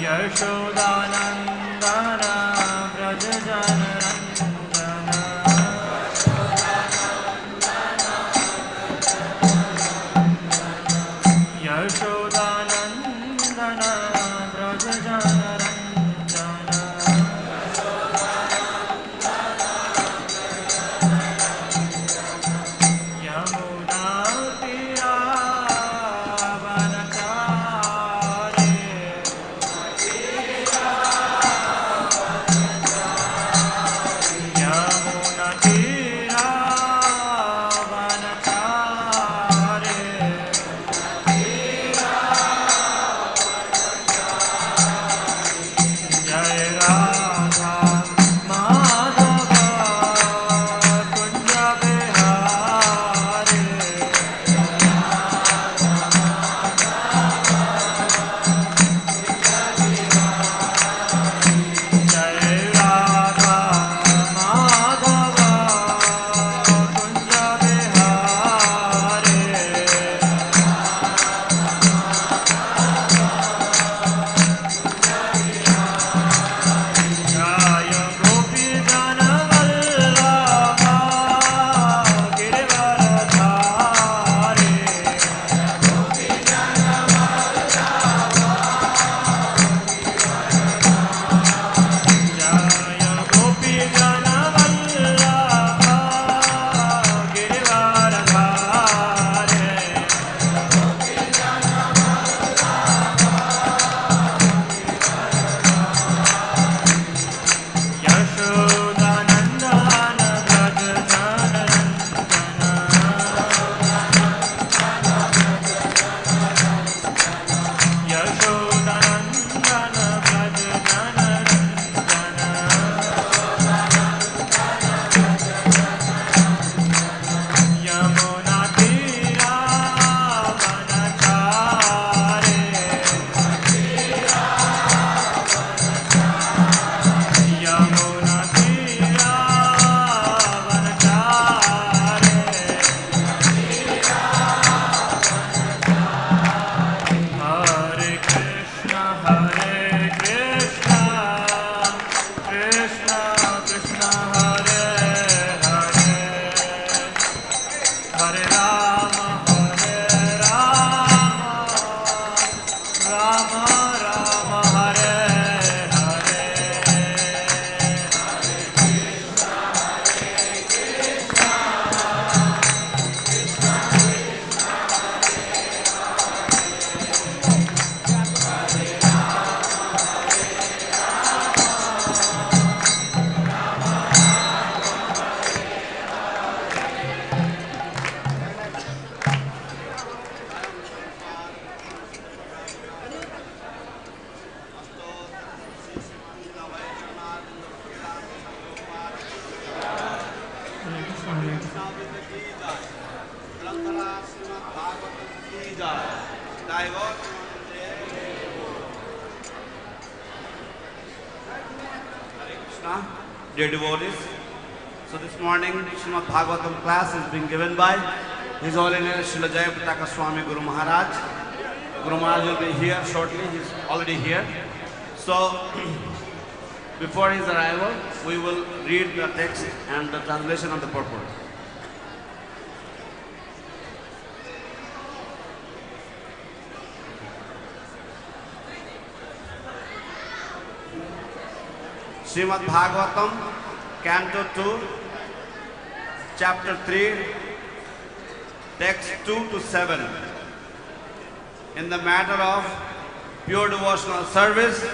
Yashodanandana Brajajanarandana Yashodanandana Brajajanarandana Yamuna Tira Vanachare Yamuna Tira Vanachare Jai Radha Madhava Kunja Bihare Jai Radha Madhava Kunja Bihare Jaya Gopi Jana Vallabha Girivaradhari Jaya Gopi Jana Vallabha Girivaradhari Yashodanandana Brajajanarandana Yashodanandana Brajajanarandana Yamuna Tira Vanachare Yamuna Tira Vanachare Hare Krishna Krishna Krishna Hare Hare Hare Rama Rama Rama Hare Hare Dear devotees, so this morning Srimad Bhagavatam class is being given by His Holiness Srila Jayapataka Swami Guru Maharaj. Guru Maharaj will be here shortly, he's already here. So before his arrival, we will read the text and the translation of the purport. Srimad Bhagavatam, Canto 2, Chapter 3, Text 2 to 7. In the matter of pure devotional service,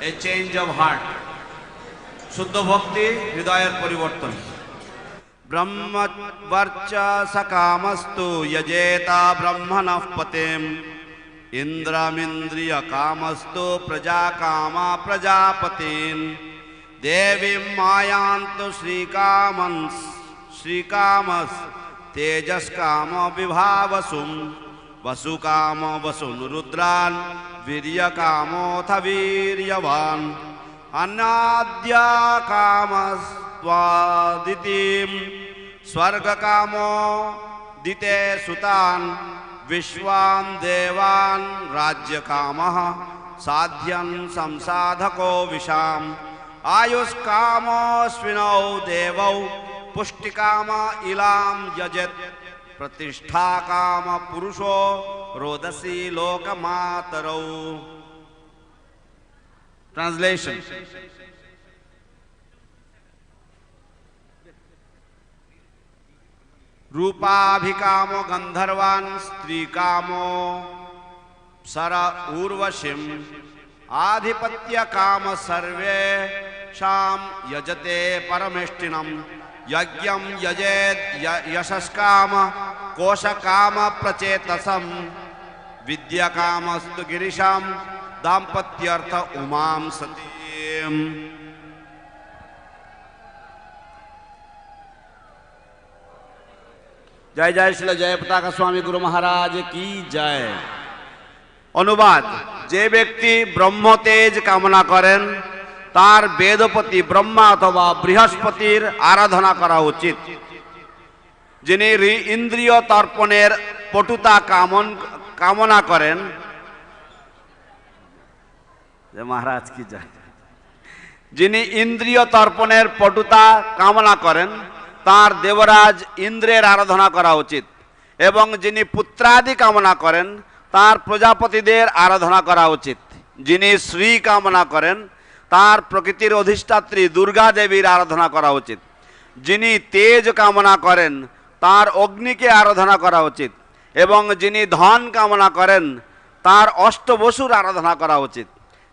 a change of heart. Shuddha Bhakti, Hridayar Parivartan. Brahma Varcha Sakamastu Yajeta Brahmanah Patem Indramindriya Kamastu Praja Kama Prajapatin Devim Mayantu Srikamas Tejas Kama Vibhavasum Vasukama Vasun Rudran Virya Kamo Thaviryavan Anadya Kamas Tvaditim Swarga Kamo Dite Sutan Vishwan Devan Rajya Kamaha साध्यं संसाधको विशाम आयुष्कामस्विनौ देवौ पुष्टिकाम इलाम यजत प्रतिष्ठा काम पुरुषो रोदसी लोकमातरौ। Translation. रूपाभिकामो गंधर्वान् स्त्री कामो sir उर्वशीं आधिपत्य काम सर्वे शाम यजते परमेष्टिनम यज्ञं यजेद यशस्काम कोशकाम प्रचेतसम विद्याकामस्तु गिरिशाम दाम्पत्यर्थ उमां सतीम। जय जय श्री जयपताका स्वामी गुरु महाराज की जय। अनुवाद। जे व्यक्ति ब्रह्म तेज कामना करें तार वेदपति ब्रह्मा अथवा बृहस्पतिर आराधना करा उचित। जिनि इंद्रिय तर्पणेर पटुता कामना करें, जय महाराज की जय। जिनि इंद्रिय तर्पणेर पटुता कामना करें तार देवराज इंद्रेर आराधना करा उचित एवं जिनि पुत्रादि कामना करें तार प्रजापतिदेर आराधना करा उचित। जिनि श्री कामना करें तार प्रकृतिर अधिष्ठात्री दुर्गा देवीर आराधना करा उचित। जिनि तेज कामना करें तार अग्नि के आराधना करा उचित एवं जिनि धन कामना करें तार अष्टवसुर आराधना करा उचित।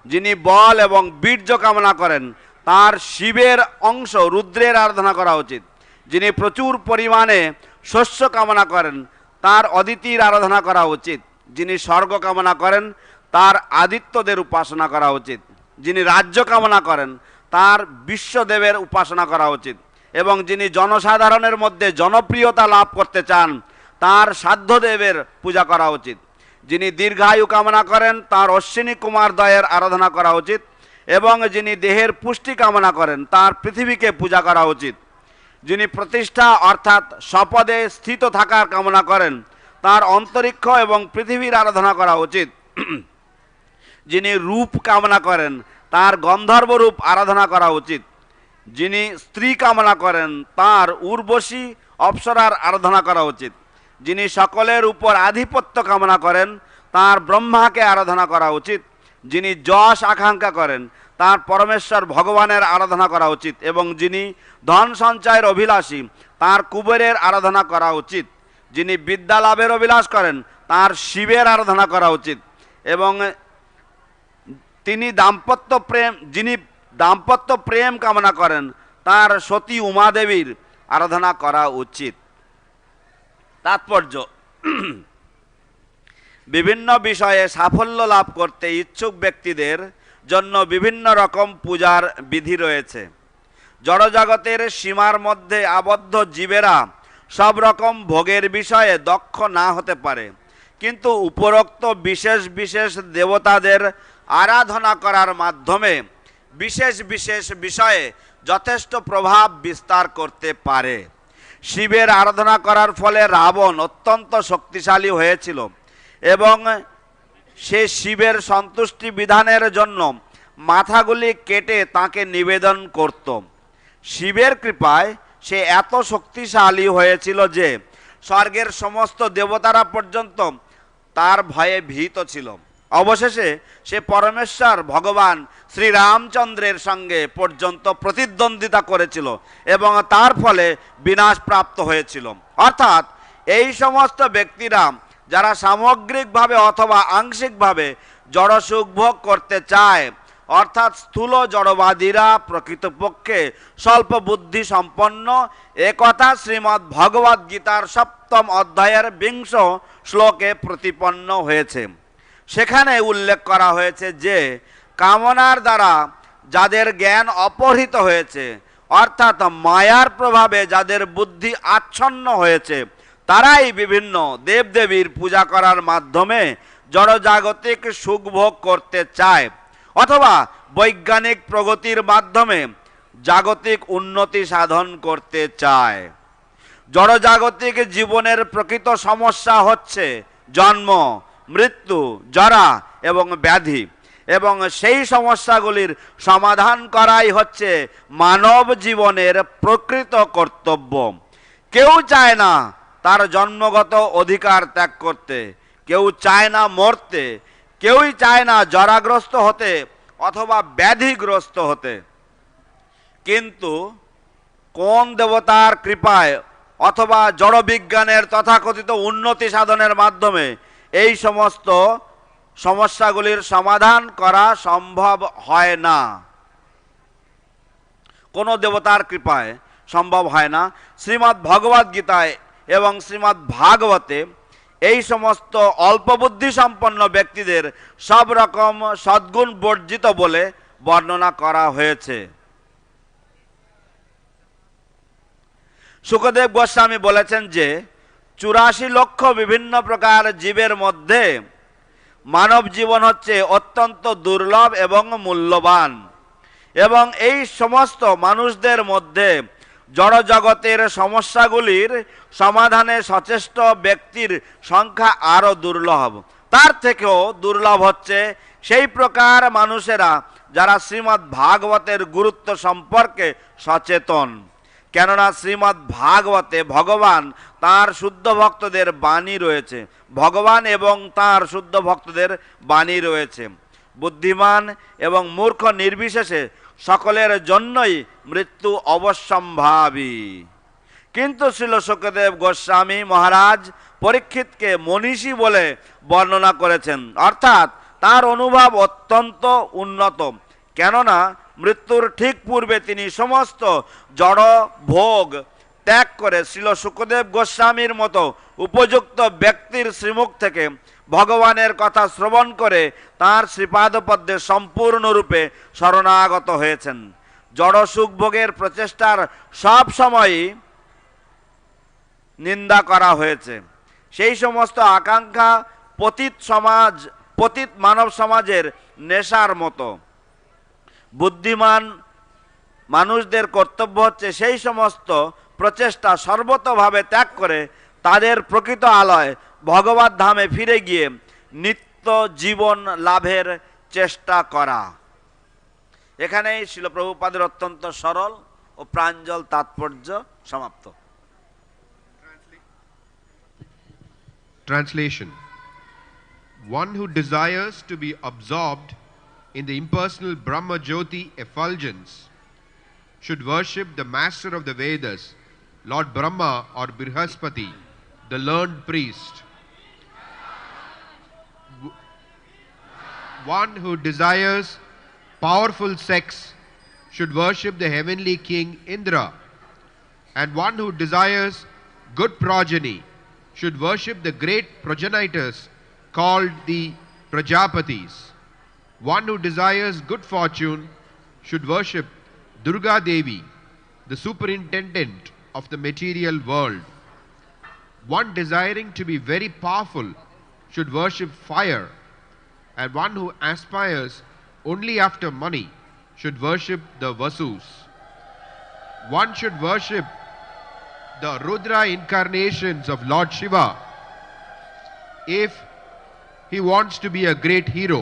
जिनि बल एवं बीर्य कामना करें तार शिवेर अंश रुद्रेर आराधना करा उचित। जिनि प्रचुर परिमाणे शस्य कामना करें तार अदितिर आराधना करा उचित। जिनि स्वर्ग कामना करें तार आदित्यदेर उपासना करा उचित। जिनि राज्य कामना करें तार विश्वदेवेर उपासना करा उचित एवं जिनि जनसाधारणेर मध्य जनप्रियता लाभ करते चान तार साध्यदेवेर पूजा करा उचित। जिनि दीर्घायु कामना करें तार अश्विनी कुमार दयेर आराधना करा उचित एवं जिनि देहेर पुष्टि कामना करें तार पृथ्वी के पूजा करा उचित। जिनि प्रतिष्ठा अर्थात सपदे स्थित थाकार कामना करें तार अंतरिक्ष एवं पृथ्वीर आराधना करा उचित। जिनि रूप कामना करें तार गंधर्व रूप आराधना करा उचित। जिनि स्त्री कामना करें तार उर्वशी अप्सरार आराधना करा उचित। जिनि सकलेर ऊपर आधिपत्य कामना करें तार ब्रह्मा के आराधना करा उचित। जिनि यश आकांक्षा करें तार परमेश्वर भगवानेर आराधना करा उचित एवं जिनि धन संचয়ের अभिलाषी तार कुबेरेर आराधना करा उचित। जिनि विद्या लाभेर अभिलाष करें तार शिवेर आराधना करा उचित एवं जिनि दाम्पत्य प्रेम कामना करें तार सती उमा देवीर आराधना करा उचित। तात्पर्य। विभिन्न विषये साफल्य लाभ करते इच्छुक व्यक्तिदेर जन्य विभिन्न रकम पूजार विधि रयेछे। जड़जगतेर सीमार मध्य आबद्ध जीवेरा सब रकम भोगेर विषये दक्ष ना होते पारे, किन्तु उपरोक्त विशेष विशेष देवतादेर आराधना करार माध्यमे विशेष विशेष विषये यथेष्ट प्रभाव विस्तार करते पारे। शिवेर आराधना करार फले रावण अत्यंत शक्तिशाली हयेछिल एवं से शिवेर सन्तुष्टि विधानेर जन्य माथागुली केटे ताके निवेदन करत। शिवेर कृपाय से एत शक्तिशाली हयेछिल जे स्वर्गेर समस्त देवतारा पर्यन्त तार भये भीत छिल। अवशेषे से परमेश्वर भगवान श्री रामचंद्रेर संगे पर्यन्त प्रतिद्वंदिता करेछिल एवं तार फले विनाश प्राप्त हयेछिल। अर्थात এই সমস্ত ব্যক্তিরা যারা সামগ্রিকভাবে অথবা আংশিকভাবে জড় সুখ ভোগ করতে চায়, অর্থাৎ স্থূল জড়বাদীরা প্রকৃতপক্ষে স্বল্প বুদ্ধি সম্পন্ন, একথা শ্রীমদ্ ভগবদ গীতার ৭ম অধ্যায়ের ২০ শ্লোকে প্রতিপন্ন হয়েছে। সেখানে উল্লেখ করা হয়েছে যে কামনার দ্বারা যাদের জ্ঞান অপহৃত হয়েছে, অর্থাৎ মায়ার প্রভাবে যাদের বুদ্ধি আচ্ছন্ন হয়েছে, তারাই বিভিন্ন দেবদেবীর পূজা করার মাধ্যমে জড়জাগতিক সুখ ভোগ করতে চায় অথবা বৈজ্ঞানিক প্রগতির মাধ্যমে জাগতিক উন্নতি সাধন করতে চায়। জড়জাগতিক জীবনের প্রকৃত সমস্যা হচ্ছে জন্ম, মৃত্যু, জরা এবং ব্যাধি। এবং সেই সমস্যাগুলির সমাধান করাই হচ্ছে মানব জীবনের প্রকৃত কর্তব্য। কেউ চায় না তার জন্মগত অধিকার ত্যাগ করতে, কেউ চায় না মরতে, কেউই চায় না জরাগ্রস্ত হতে অথবা ব্যাধিগ্রস্ত হতে। কিন্তু কোন দেবতার কৃপায় অথবা জড়বিজ্ঞানের তথাকথিত উন্নতি সাধনের মাধ্যমে এই সমস্ত সমস্যাগুলির সমাধান করা সম্ভব হয় না? কোন দেবতার কৃপায় সম্ভব হয় না। শ্রীমদ্ ভগবদ গীতায় এবং শ্রীমদ্ ভাগবতে এই সমস্ত অল্প বুদ্ধি সম্পন্ন ব্যক্তিদের সব রকম সদ্গুণ বর্জিত বলে বর্ণনা করা হয়েছে। সুখদেব গোস্বামী বলেছেন যে 84 লক্ষ বিভিন্ন প্রকার জীবের মধ্যে মানব জীবন হচ্ছে অত্যন্ত দুর্লভ এবং মূল্যবান, এবং এই সমস্ত মানুষদের মধ্যে জড় জগতের সমস্যাগুলির সমাধানে সচেষ্ট ব্যক্তির সংখ্যা আরও দুর্লভ। তার থেকেও দুর্লভ হচ্ছে সেই প্রকার মানুষেরা যারা শ্রীমদ্ ভাগবতের গুরুত্ব সম্পর্কে সচেতন। কেননা শ্রীমদ্ ভাগবতে ভগবান তাঁর শুদ্ধ ভক্তদের বাণী রয়েছে, ভগবান এবং তাঁর শুদ্ধ ভক্তদের বাণী রয়েছে। বুদ্ধিমান এবং মূর্খ নির্বিশেষে সকলের জন্যই মৃত্যু অবশ্যম্ভাবী। কিন্তু শ্রীল সুখদেব গোস্বামী মহারাজ পরীক্ষিতকে মনীষী বলে বর্ণনা করেছেন, অর্থাৎ তার অনুভব অত্যন্ত উন্নত। কেননা মৃত্যুর ঠিক পূর্বে তিনি সমস্ত জড় ভোগ ত্যাগ করে শ্রীল সুখদেব গোস্বামীর মতো উপযুক্ত ব্যক্তির শ্রীমুখ থেকে ভগবানের কথা শ্রবণ করে তাঁর শ্রীপাদপদ্মে সম্পূর্ণরূপে শরণাগত হয়েছেন। জড় সুখ ভোগের প্রচেষ্টার সব সময়ই নিন্দা করা হয়েছে। সেই সমস্ত আকাঙ্ক্ষা পতিত মানব সমাজের নেশার মতো। বুদ্ধিমান মানুষদের কর্তব্য হচ্ছে সেই সমস্ত প্রচেষ্টা সর্বতভাবে ত্যাগ করে তাদের প্রকৃত আলয় ভগবত ধামে ফিরে গিয়ে নিত্য জীবন লাভের চেষ্টা করা। এখানেই শিল প্রভুপাদের অত্যন্ত সরল ও প্রাঞ্জল তাৎপর্য সমাপ্ত। Translation. One who desires to be absorbed in the impersonal Brahma Jyoti effulgence should worship the master of the Vedas, Lord Brahma or Brihaspati, the learned priest. One who desires powerful sex should worship the heavenly king Indra, and one who desires good progeny should worship the great progenitors called the Prajapatis. One who desires good fortune should worship Durga Devi, the superintendent of the material world. One desiring to be very powerful should worship fire, and one who aspires only after money should worship the Vasus. One should worship the Rudra incarnations of Lord Shiva if he wants to be a great hero.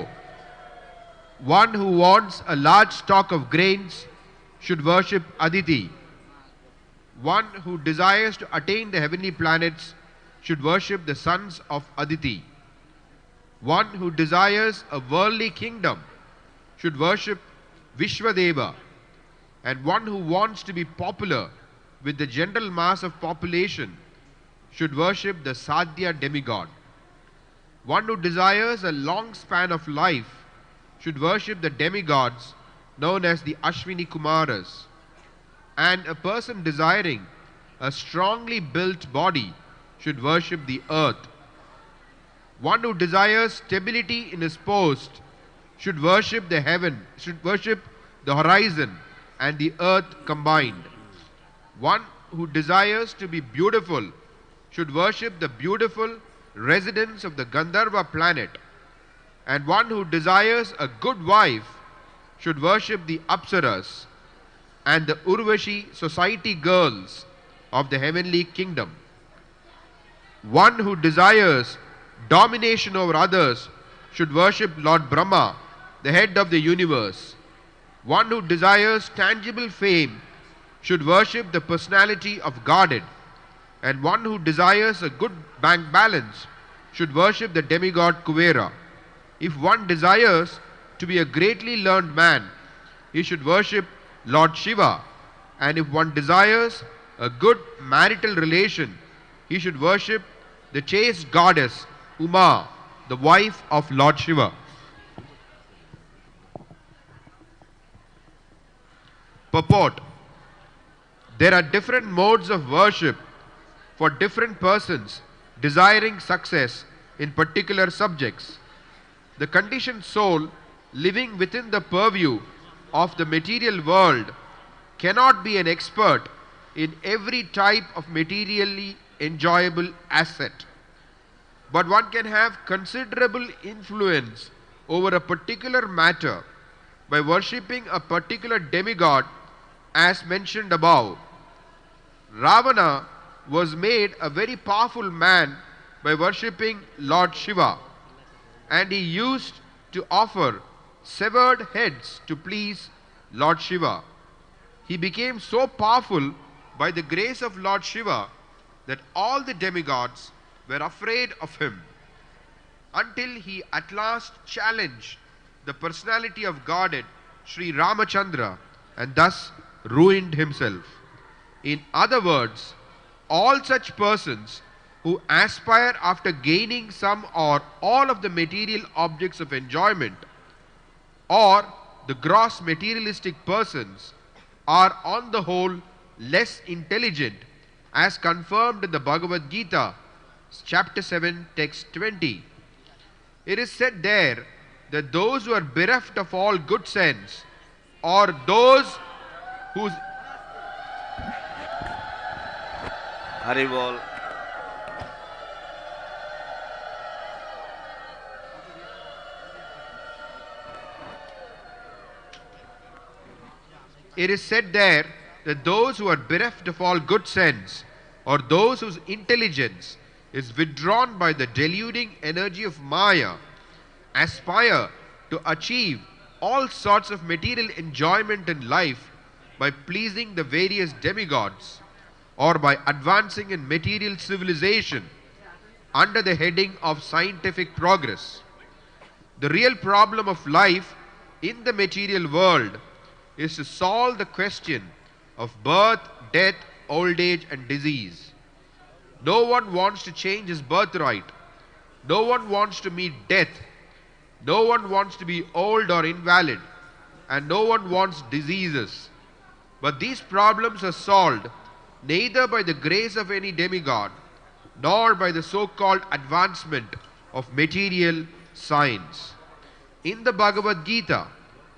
One who wants a large stock of grains should worship Aditi. One who desires to attain the heavenly planets should worship the sons of Aditi. One who desires a worldly kingdom should worship Vishwadeva, and one who wants to be popular with the general mass of population should worship the Sadhya demigod. One who desires a long span of life should worship the demigods known as the Ashwini Kumaras, and a person desiring a strongly built body should worship the earth. One who desires stability in his post should worship the horizon and the earth combined. One who desires to be beautiful should worship the beautiful residents of the Gandharva planet, and one who desires a good wife should worship the Apsaras and the Urvashi society girls of the heavenly kingdom. One who desires domination over others should worship Lord Brahma the head of the universe. One who desires tangible fame should worship the personality of Godhead, and one who desires a good bank balance should worship the demigod Kuvera. If one desires to be a greatly learned man, he should worship Lord Shiva, and if one desires a good marital relation, he should worship the chaste goddess Uma, the wife of Lord Shiva. Purport: there are different modes of worship for different persons desiring success in particular subjects. The conditioned soul living within the purview of the material world cannot be an expert in every type of materially enjoyable asset, but one can have considerable influence over a particular matter by worshipping a particular demigod as mentioned above. Ravana was made a very powerful man by worshipping Lord Shiva, and he used to offer severed heads to please Lord Shiva. He became so powerful by the grace of Lord Shiva that all the demigods were afraid of him, until he at last challenged the personality of Godhead, Sri Ramachandra, and thus ruined himself. In other words, all such persons who aspire after gaining some or all of the material objects of enjoyment, or the gross materialistic persons, are on the whole less intelligent, as confirmed in the Bhagavad Gita, chapter 7, text 20. It is said there that those who are bereft of all good sense, or those whose Haribol. It is said there that those who are bereft of all good sense, or those whose intelligence is withdrawn by the deluding energy of Maya, aspire to achieve all sorts of material enjoyment in life by pleasing the various demigods, or by advancing in material civilization under the heading of scientific progress. The real problem of life in the material world is to solve the question of birth, death, old age and disease. No one wants to change his birthright. No one wants to meet death. No one wants to be old or invalid. And no one wants diseases. But these problems are solved neither by the grace of any demigod, nor by the so-called advancement of material science. In the Bhagavad Gita,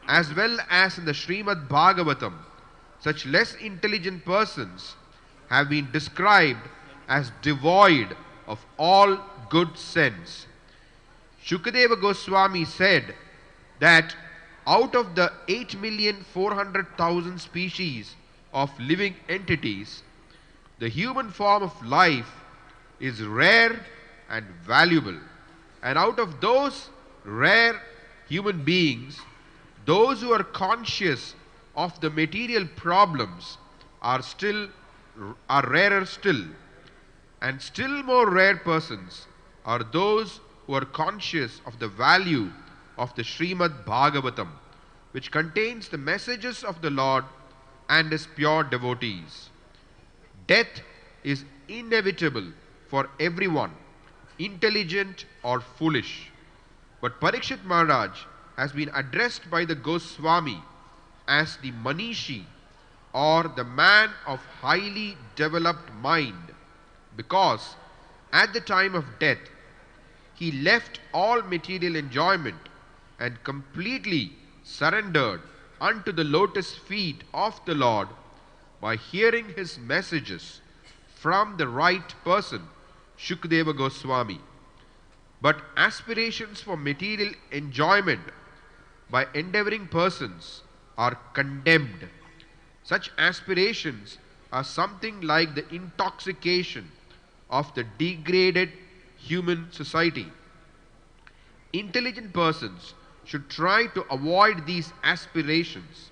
as well as in the Srimad Bhagavatam, such less intelligent persons have been described as devoid of all good sense. Shukadeva Goswami said that out of the 8,400,000 species of living entities, the human form of life is rare and valuable. And out of those rare human beings, those who are conscious of the material problems are rarer still. And still more rare persons are those who are conscious of the value of the Srimad Bhagavatam, which contains the messages of the Lord and his pure devotees. Death is inevitable for everyone, intelligent or foolish. But Parikshit Maharaj has been addressed by the Goswami as the Manishi, or the man of highly developed mind, because at the time of death he left all material enjoyment and completely surrendered unto the lotus feet of the Lord by hearing his messages from the right person, Shukadeva Goswami. But aspirations for material enjoyment by endeavoring persons are condemned. Such aspirations are something like the intoxication of the degraded human society. Intelligent persons should try to avoid these aspirations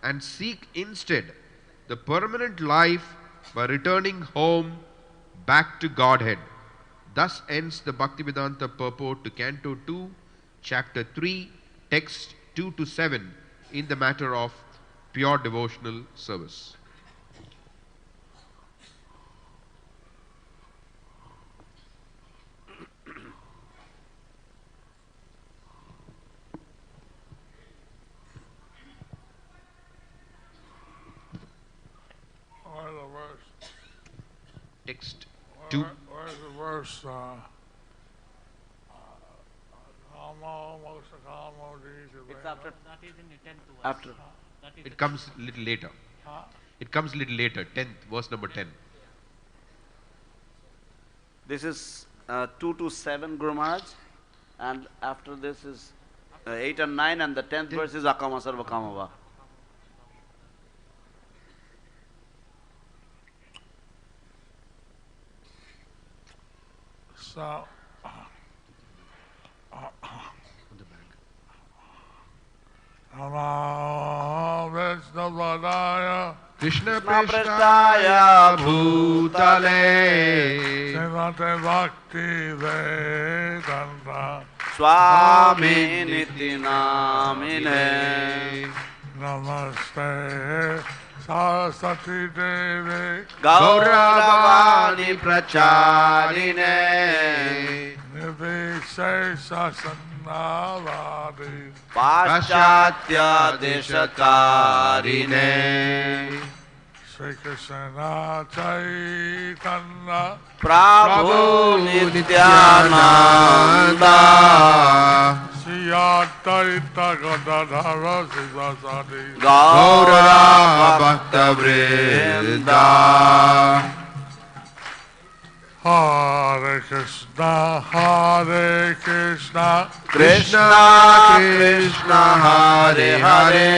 and seek instead the permanent life by returning home back to Godhead. Thus ends the Bhaktivedanta purport to Canto 2, Chapter 3, text 2 to 7 in the matter of pure devotional service. Text 2. Where's the verse? It's after. That is in the 10th verse. After. That is It comes little later. It comes little later, 10th, verse number 10. This is 2 to 7, Guru Maharaj, and after this is 8 and 9, and the 10th verse is Akama Sarva Kamava. So, Namo Vishnuvadaya Krishna Prasthaya Prasthaya Bhutale Srimate Bhakti Vedanta Swami Niti Namine Namaste Saraswati Devi Gauravani Pracharine Nirvishesha Sannavadi Paschatya Deshakarine Sri Krishna Chaitanya Prabhu Nityananda Sri Advaita Gadadhara Sivasadi Gaura Bhakta Vrinda Hare Krishna Krishna Krishna Hare Hare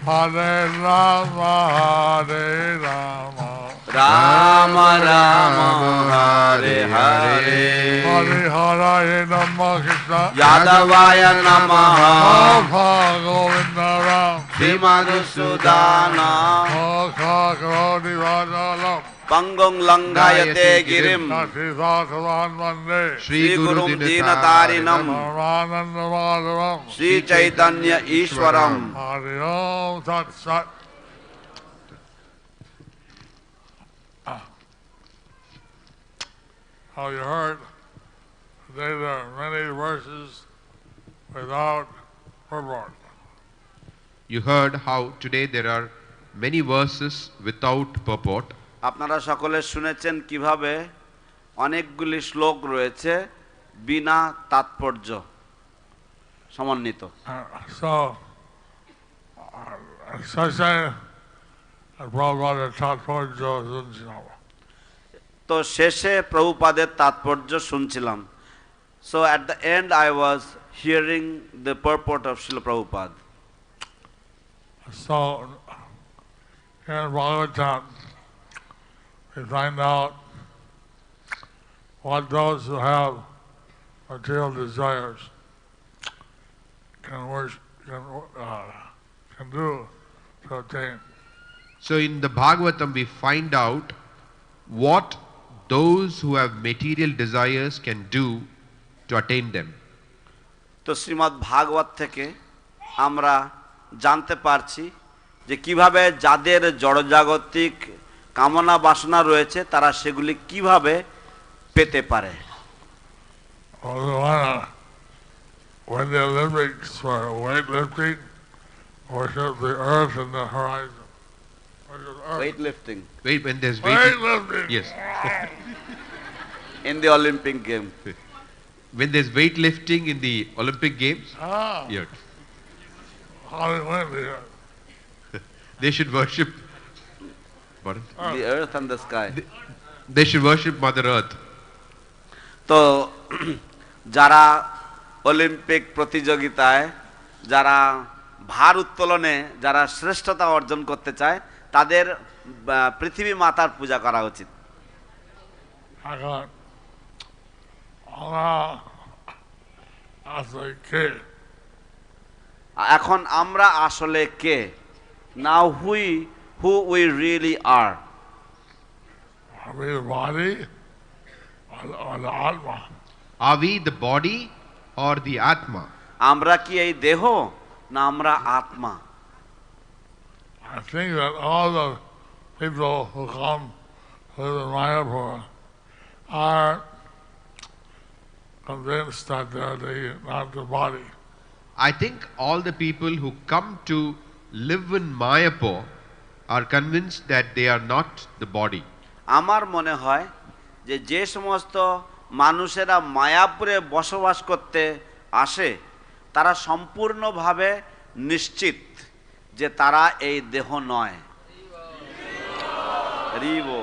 Hare Rama Rama Rama Hare Hare Hare Hare Namah Krishna Yadavaya Namaha Govinda Ram Srimadhusudana Karodi Vajalam Pangong Langayate Girim Nasisasavan Vande Sri Gurum Dinatarinam Ramananda Madhavam Sri Chaitanya Ishwaram. Hare Om Tat Sat. How you heard, today there are many verses without purport. You heard how today there are many verses without purport. আপনারা সকলে শুনেছেন কিভাবে অনেকগুলি শ্লোক রয়েছে বিনা তাৎপর্য সমন্বিত। So, such a Prabhupada Tatparja Sunjinam. তো শেষে প্রভুপাদের তাৎপর্য শুনছিলাম। So at the end I was hearing the purport of Srila Prabhupada. So, in Bhagavatam, we find out what those who have material desires can worship, can do to attain. So in the Bhagavatam we find out what those who have material desires can do to attain them. তো শ্রীমদ্ ভাগবত থেকে আমরা জানতে পারছি যে কিভাবে যাদের জড়জাগতিক কামনা বাসনা রয়েছে তারা সেগুলি কিভাবে পেতে পারে। When the Olympics for weightlifting, worship the earth and the horizon. Weightlifting. Wait, when there's Weightlifting. Yes. In the Olympic game. When there's weightlifting in the Olympic Games, yeah, How they went there. they should worship. Pardon? The earth and the sky. They should worship Mother Earth. তো যারা Olympic প্রতিযোগিতায় যারা ভার উত্তোলনে যারা শ্রেষ্ঠতা অর্জন করতে চায় তাদের পৃথিবী মাতার পূজা করা উচিত। As a kid, এখন আমরা আসলে কে? Now who we really are. Are we the body or the Atma? Are we the body or the Atma? আমরা কি এই দেহ না আমরা আত্মা? I think that all the people who come to the Mayapur are convinced that they're not the body. I think all the people who come to live in Mayapur are convinced that they are not the body. আমার মনে হয় যে যে সমস্ত মানুষেরা মায়াপুরে বসবাস করতে আসে তারা সম্পূর্ণভাবে নিশ্চিত যে তারা এই দেহ নয়। হরিবো।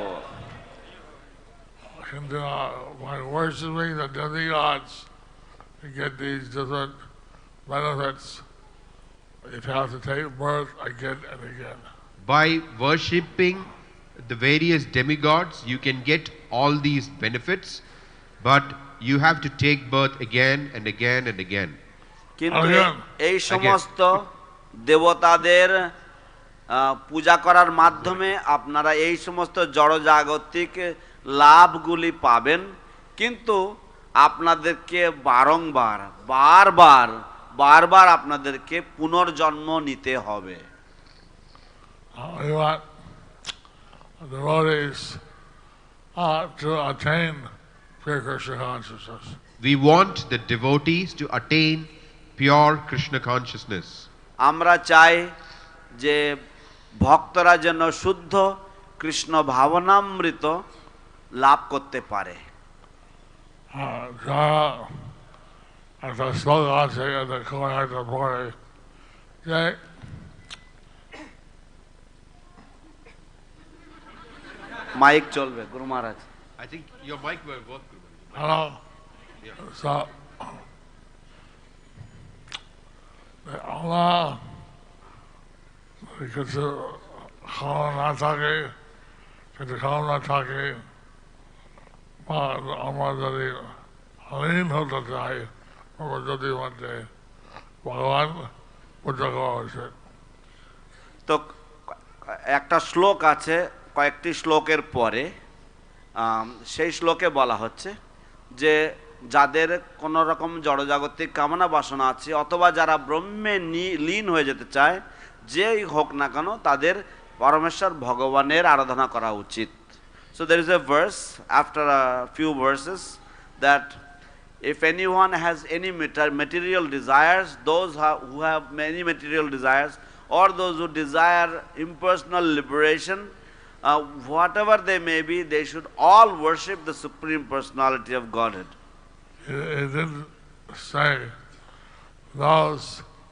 And by worshiping the demigods, you get these different benefits. You have to take birth again and again. By worshipping the various demigods, you can get all these benefits, but you have to take birth again and again and again. কিন্তু এই সমস্ত দেবতাদের পূজা করার মাধ্যমে আপনারা এই সমস্ত জড়জাগতিক লাভগুলি পাবেন, কিন্তু আপনাদেরকে বারবার আপনাদেরকে পুনর্জন্ম নিতে হবে। We want devotees to attain pure Krishna consciousness. We want the devotees to attain pure Krishna consciousness. আমরা চাই যে ভক্তরা যেন শুদ্ধ কৃষ্ণ ভাবনামৃত লাভ করতে পারে। একটা শ্লোক আছে একটা পরে যে মাইক চলবে গুরু মহারাজ। I think your mic will work. Hello. So Allah কিছু খাওয়া না থাকে, কিছু খাওয়া না থাকে, বা আমরা যদি লীন হতে চাই আমরা যদি মধ্যে ভগবান পূজা করা উচিত। তো একটা শ্লোক আছে, কয়েকটি শ্লোকের পরে সেই শ্লোকে বলা হচ্ছে যে যাদের কোনো রকম জড়জাগতিক কামনা বাসনা আছে অথবা যারা ব্রহ্মে লীন হয়ে যেতে চায়, যেই হোক না কেন তাদের পরমেশ্বর ভগবানের আরাধনা করা উচিত। So there is a verse after a few verses that if anyone has any material desires, those who have many material desires or those who desire impersonal liberation, whatever they may be, they should all worship the Supreme Personality of Godhead. It didn't say those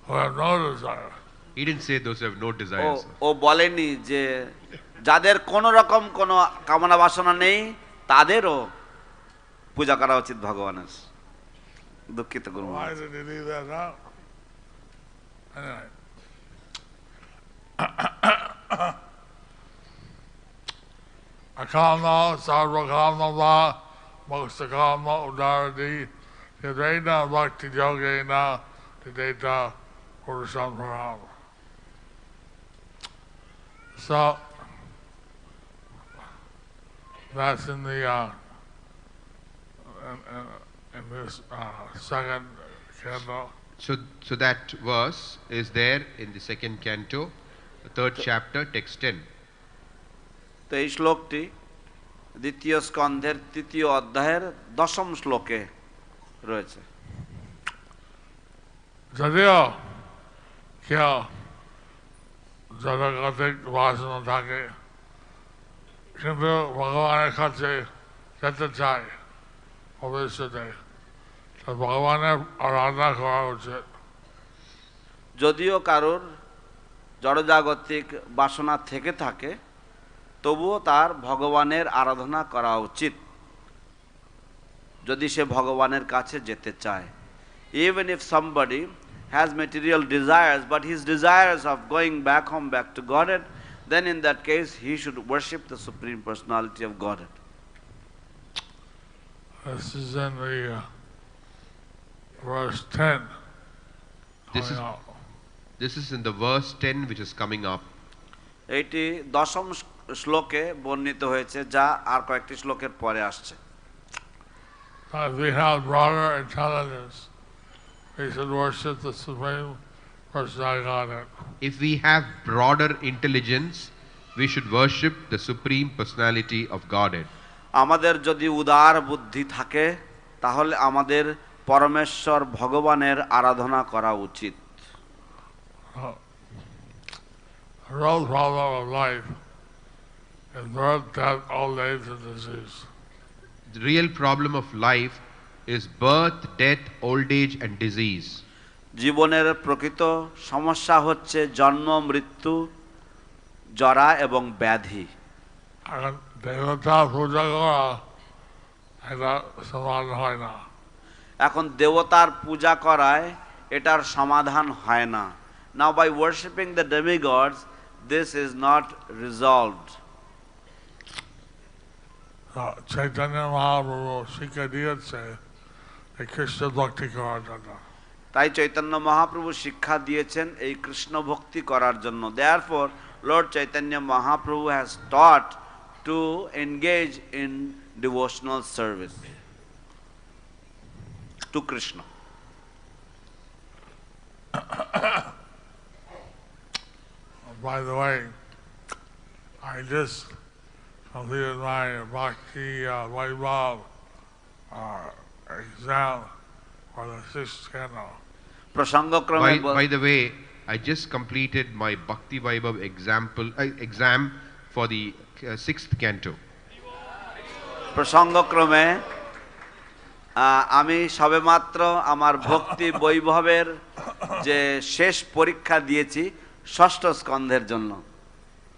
who have no desire. He didn't say those who have no desires. ও বলেনি যে যাদের কোন রকম কোনো কামনা বাসনা নেই তাদেরও পূজা করা উচিত ভগবানের। দুঃখিত গুরু Why Maharaj. did he leave that out? Anyway. Akamna sarvakamna mokshakamna udaradi yadena bhakti yogena tadeta purusham param. So that's in the in this second canto. So that verse is there in the second canto, the third chapter, text 10. তো এই শ্লোকটি দ্বিতীয় স্কন্ধের তৃতীয় অধ্যায়ের দশম শ্লোকে রয়েছে। যদিও কেউ জগতের বাসনা থাকে কিন্তু ভগবানের কাছে যেতে চায় ভবিষ্যতে, তো ভগবানের আরাধনা করা উচিত। যদিও কারোর জড়জাগতিক বাসনা থেকে থাকে তবুও তার ভগবানের আরাধনা করা উচিত যদি সে ভগবানের কাছে যেতে চায়। Even if somebody has material desires but his desires of going back home, back to Godhead, then in that case he should worship the Supreme Personality of Godhead. This is in the verse 10. This is This is in the verse 10 which is coming up. এইটি দশম শ্লোকে বর্ণিত হয়েছে, যা আর কয়েকটি শ্লোকের পরে আসছে। If we have broader intelligence, we should worship the Supreme Personality of Godhead. If we have broader intelligence, we should worship the Supreme Personality of Godhead. আমাদের যদি উদার বুদ্ধি থাকে, তাহলে আমাদের পরমেশ্বর ভগবানের আরাধনা করা উচিত। The real problem of life is birth, death, old age, and disease. The real problem of life is birth, death, old age and disease. জীবনের প্রকৃত সমস্যা হচ্ছে জন্ম, মৃত্যু, জরা এবং ব্যাধি। এখন দেবতা পূজা করা এটা সমাধান হয় না। এখন দেবতার পূজা করায় এটার সমাধান হয় না। Now by worshipping the demigods, this is not resolved. Chaitanya Mahaprabhu শিক্ষা দিয়েছে এই কৃষ্ণ ভক্তি করার জন্য। তাই চৈতন্য মহাপ্রভু শিক্ষা দিয়েছেন এই কৃষ্ণ ভক্তি করার জন্য। Therefore, Lord Chaitanya Mahaprabhu has taught to engage in devotional service to Krishna. By the way, I just completed my Bhakti Vaibhav exam for the 6th canto. প্রসঙ্গক্রমে By the way, I just completed my Bhakti Vaibhav exam for the 6th canto. প্রসঙ্গক্রমে আমি সবেমাত্র আমার ভক্তি বৈভবের যে শেষ পরীক্ষা দিয়েছি ষষ্ঠ স্কন্ধের জন্য।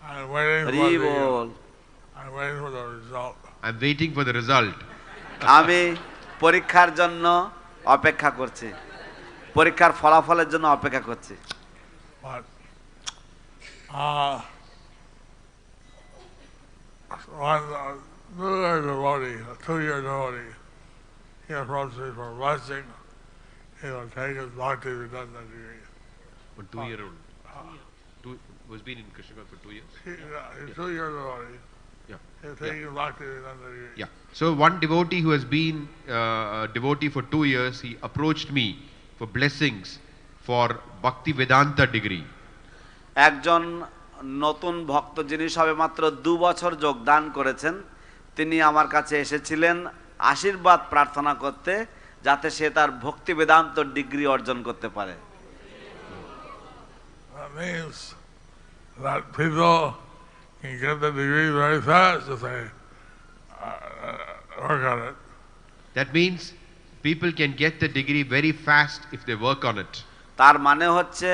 I'm waiting for the result. I'm waiting for the result. আমি পরীক্ষার জন্য অপেক্ষা করছি, পরীক্ষার ফলাফলের জন্য অপেক্ষা করছি। But one new devotee, a 2-year devotee, he approached me for a blessing. He will take his bhakti Vedanta degree. For 2-year-old. Was been in Krishna for 2 years. He's 2-year devotee. Yeah. He'll take his bhakti Vedanta degree. Yeah. So one devotee who has been a devotee for 2 years, he approached me for blessings for Bhakti Vedanta degree. একজন নতুন ভক্ত যিনি সবেমাত্র 2 বছর যোগদান করেছেন, তিনি আমার কাছে এসেছিলেন আশীর্বাদ প্রার্থনা করতে, যাতে সে তার ভক্তি বেদান্ত ডিগ্রি অর্জন করতে পারে। That means that people can get the degree very fast if they work on it. That means people can get the degree very fast if they work on it. তার মানে হচ্ছে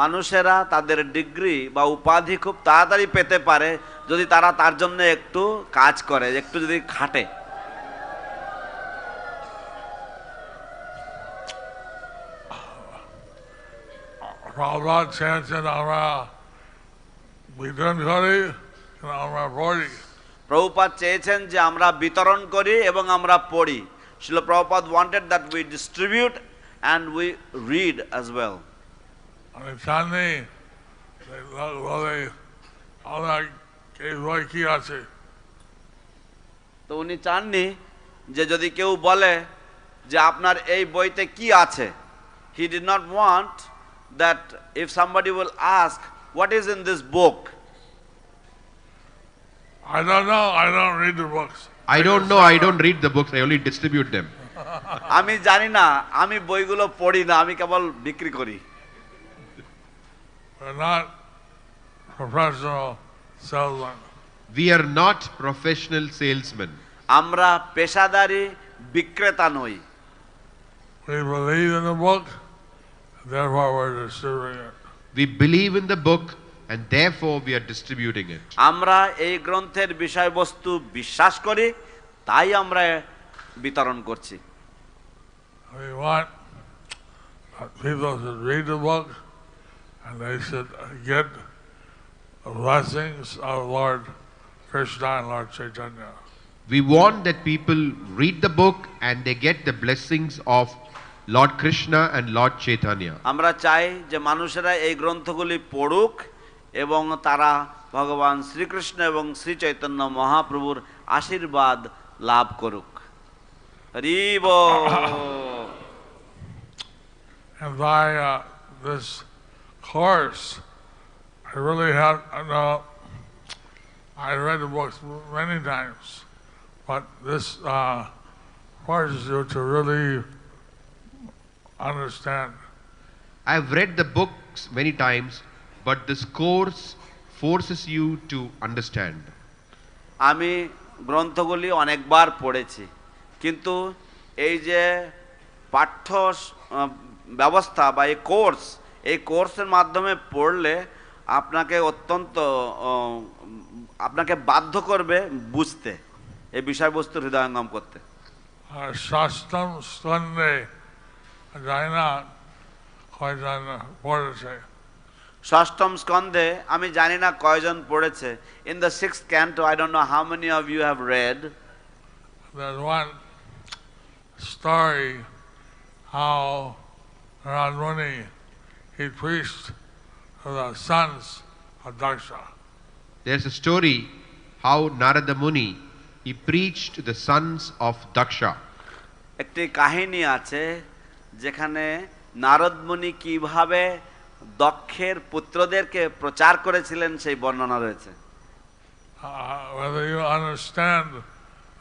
মানুষেরা তাদের ডিগ্রি বা উপাধি খুব তাড়াতাড়ি পেতে পারে যদি তারা তার জন্য একটু কাজ করে, একটু যদি খাটে। Prabhupada চেয়েছেন আমরা বিতরণ করি, আমরা পড়ি। প্রভুপাদ চেয়েছেন যে আমরা বিতরণ করি এবং আমরা পড়ি। Srila Prabhupada wanted that we distribute and we read as well. আমি চাননি বলে আমরা এই বই কি আছে। তো উনি চাননি যে যদি কেউ বলে যে আপনার এই বইতে কি আছে। He did not want that if somebody will ask what is in this book. I don't know, I don't read the books. I don't know, I don't read the books, I only distribute them. আমি জানি না, আমি বইগুলো পড়ি না, আমি কেবল বিক্রি করি। We're not professional salesmen. We are not professional salesmen. আমরা পেশাদারী বিক্রেতা নই। We believe in the book, therefore we're distributing it. We believe in the book and therefore we are distributing it. আমরা এই গ্রন্থের বিষয়বস্তু বিশ্বাস করি, তাই আমরা বিতরণ করছি। We want people to read the book and they should get the blessings of Lord Krishna and Lord Chaitanya. We want that people read the book and they get the blessings of Lord Krishna and Lord Chaitanya. আমরা চাই যে মানুষেরা এই গ্রন্থগুলি পড়ুক এবং তারা ভগবান শ্রীকৃষ্ণ এবং শ্রী চৈতন্য মহাপ্রভুর আশীর্বাদ লাভ করুক। হরি বল। And by this course, I really had, I read the books many times, but this forces you to really understand. I've read the books many times, but this course forces you to understand. আমি গ্রন্থগুলি অনেকবার পড়েছি, কিন্তু এই যে পাঠ্য ব্যবস্থা বা এই কোর্সের মাধ্যমে পড়লে আপনাকে বাধ্য করবে বুঝতে, এই বিষয়বস্তু হৃদয়ঙ্গম করতে। ষষ্ঠম স্কন্ধে যায় না কয়জন পড়েছে? ষষ্ঠম স্কন্ধে আমি জানি না কয়জন পড়েছে। In the sixth canto, I don't know how many of you have read. There's one story how Narad Muni, he preached to the sons of Daksha. There's a story how Narada Muni, he preached to the sons of Daksha. একটি কাহিনী আছে যেখানে নারদ মুনি কিভাবে দক্ষের পুত্রদেরকে প্রচার করেছিলেন সেই বর্ণনা রয়েছে। Whether you understand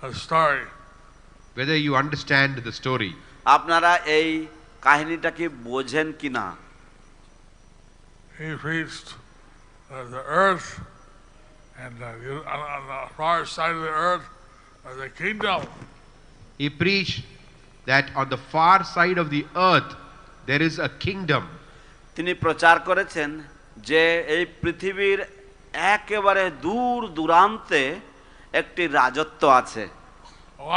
the story. Whether you understand the story. আপনারা এই কাহিনীটা কি বোঝেন কিনা? He preached the earth, and on the far side of the earth was a kingdom. He preached that on the far side of the earth there is a kingdom. তিনি প্রচার করেছেন যে এই পৃথিবীর একেবারে দূর দূরান্তে একটি রাজত্ব আছে।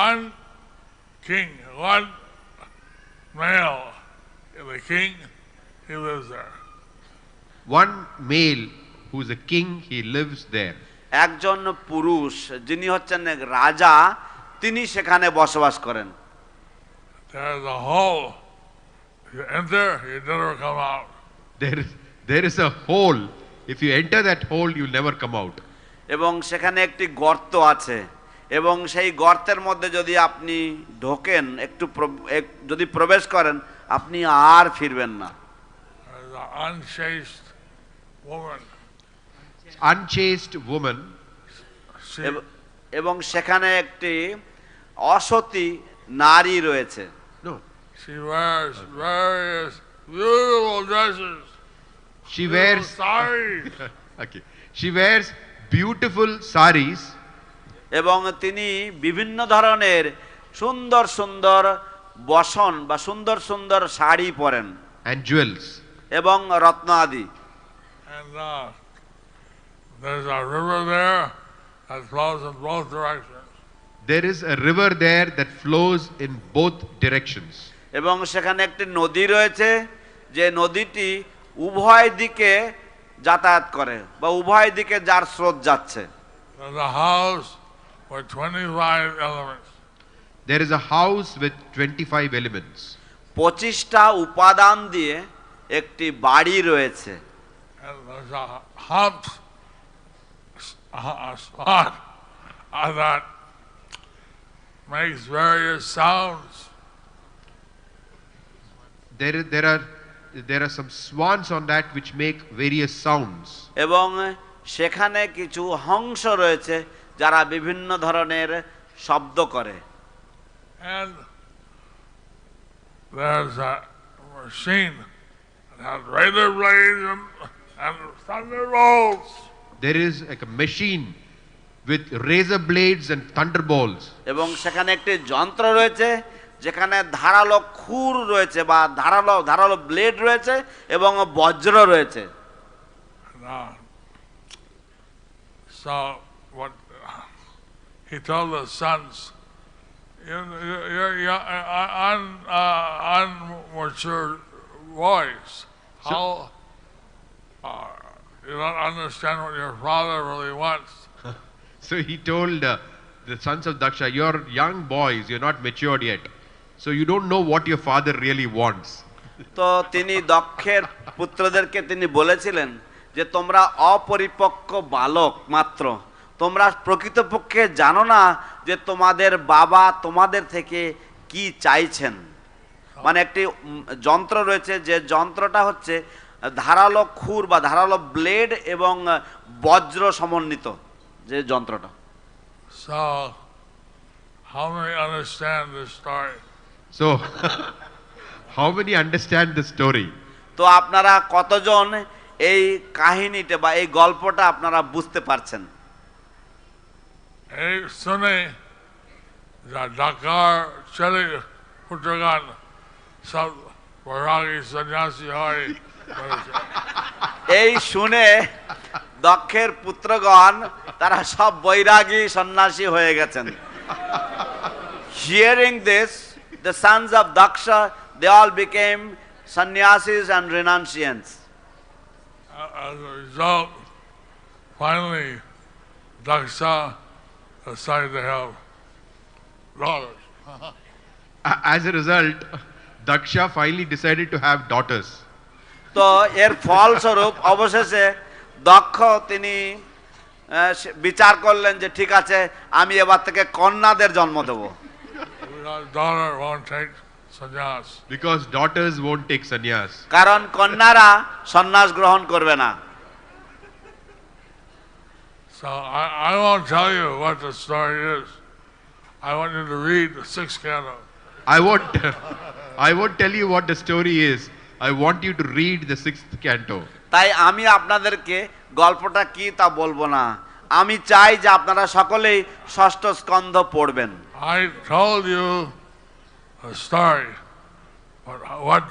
One king, one male, the king, he lives there. One male who's a king, he lives there. একজন পুরুষ যিনি হচ্ছেন এক রাজা, তিনি সেখানে বসবাস করেন। There's a hole. You enter, you never come out. There is a hole. If you enter that hole, you'll never come out. এবং সেখানে একটি গর্ত আছে, এবং সেই গর্তের মধ্যে যদি আপনি ঢোকেন, যদি প্রবেশ করেন, আপনি আর ফিরবেন না। There's an unchaste woman. Unchaste woman. এবং সেখানে একটি অসতী নারী রয়েছে। No. She wears various beautiful dresses. She wears saris. Okay. She wears beautiful saris. এবং তিনি বিভিন্ন ধরনের সুন্দর সুন্দর বসন বা সুন্দর সুন্দর শাড়ি পরেন। And jewels. এবং রত্ন আদি। And there's a river there that flows in both directions. There is a river there that flows in both directions. এবং সেখানে একটি নদী রয়েছে, যে নদীটি উভয় দিকে যাতায়াত করে বা উভয় দিকে যার স্রোত যাচ্ছে। There's a house with 25 elements. There is a house with 25 elements. 25টা উপাদান দিয়ে একটি বাড়ি রয়েছে। And there's a hump spot that makes various sounds. There are some swans on that which make various sounds. এবং সেখানে কিছু হংস রয়েছে যারা বিভিন্ন ধরনের শব্দ করে। And there's a machine that has razor blades and thunderbolts. There is like a machine with razor blades and thunderbolts. এবং সেখানে একটি যন্ত্র রয়েছে যেখানে ধারালো খুর রয়েছে বা ধারালো ব্লেড রয়েছে এবং বজ্র রয়েছে। So what he told the sons, you're unmature boys. How you don't understand what your father really wants. So he told the sons of Daksha, you're young boys, you're not matured yet. So you don't know what your father really wants. তো তিনি দক্ষের পুত্রদেরকে তিনি বলেছিলেন যে তোমরা অপরিপক্ক বালক মাত্র, তোমরা প্রকৃতপক্ষে জানো না যে তোমাদের বাবা তোমাদের থেকে কি চাইছেন। মানে একটি যন্ত্র রয়েছে, যে যন্ত্রটা হচ্ছে ধারালো খুর বা ধারালো ব্লেড এবং বজ্র সমন্বিত যে যন্ত্রটা। So, how many understand this story? So how many understand the story? তো আপনারা কতজন এই কাহিনীটা বা এই গল্পটা আপনারা বুঝতে পারছেন? এই শুনে যা ঢাকার ছেলে পুত্রগণ সব বৈরাগী সন্ন্যাসী হয় বলেছে। এই শুনে দক্ষের পুত্রগণ তারা সব বৈরাগী সন্ন্যাসী হয়ে গেছেন। Hearing this, the sons of Daksha, they all became sannyasis and renunciants. As a result, finally, Daksha decided to have daughters. As a result, Daksha finally decided to have daughters. তো এর ফলস্বরূপ অবশেষে দক্ষ তিনি বিচার করলেন যে ঠিক আছে, আমি এবার থেকে কন্যাদের জন্ম দেব। Because daughter won't take sannyas. Because daughters won't take sannyas. কারণ কন্যারা সন্ন্যাস গ্রহণ করবে না। So I won't tell you what the story is. I want you to read the 6th canto. I won't tell you what the story is. I want you to read the 6th canto. তাই আমি আপনাদেরকে গল্পটা কি তা বলবো না, আমি চাই যে আপনারা সকলেই ষষ্ঠ স্কন্ধ পড়বেন। I told you a story, but what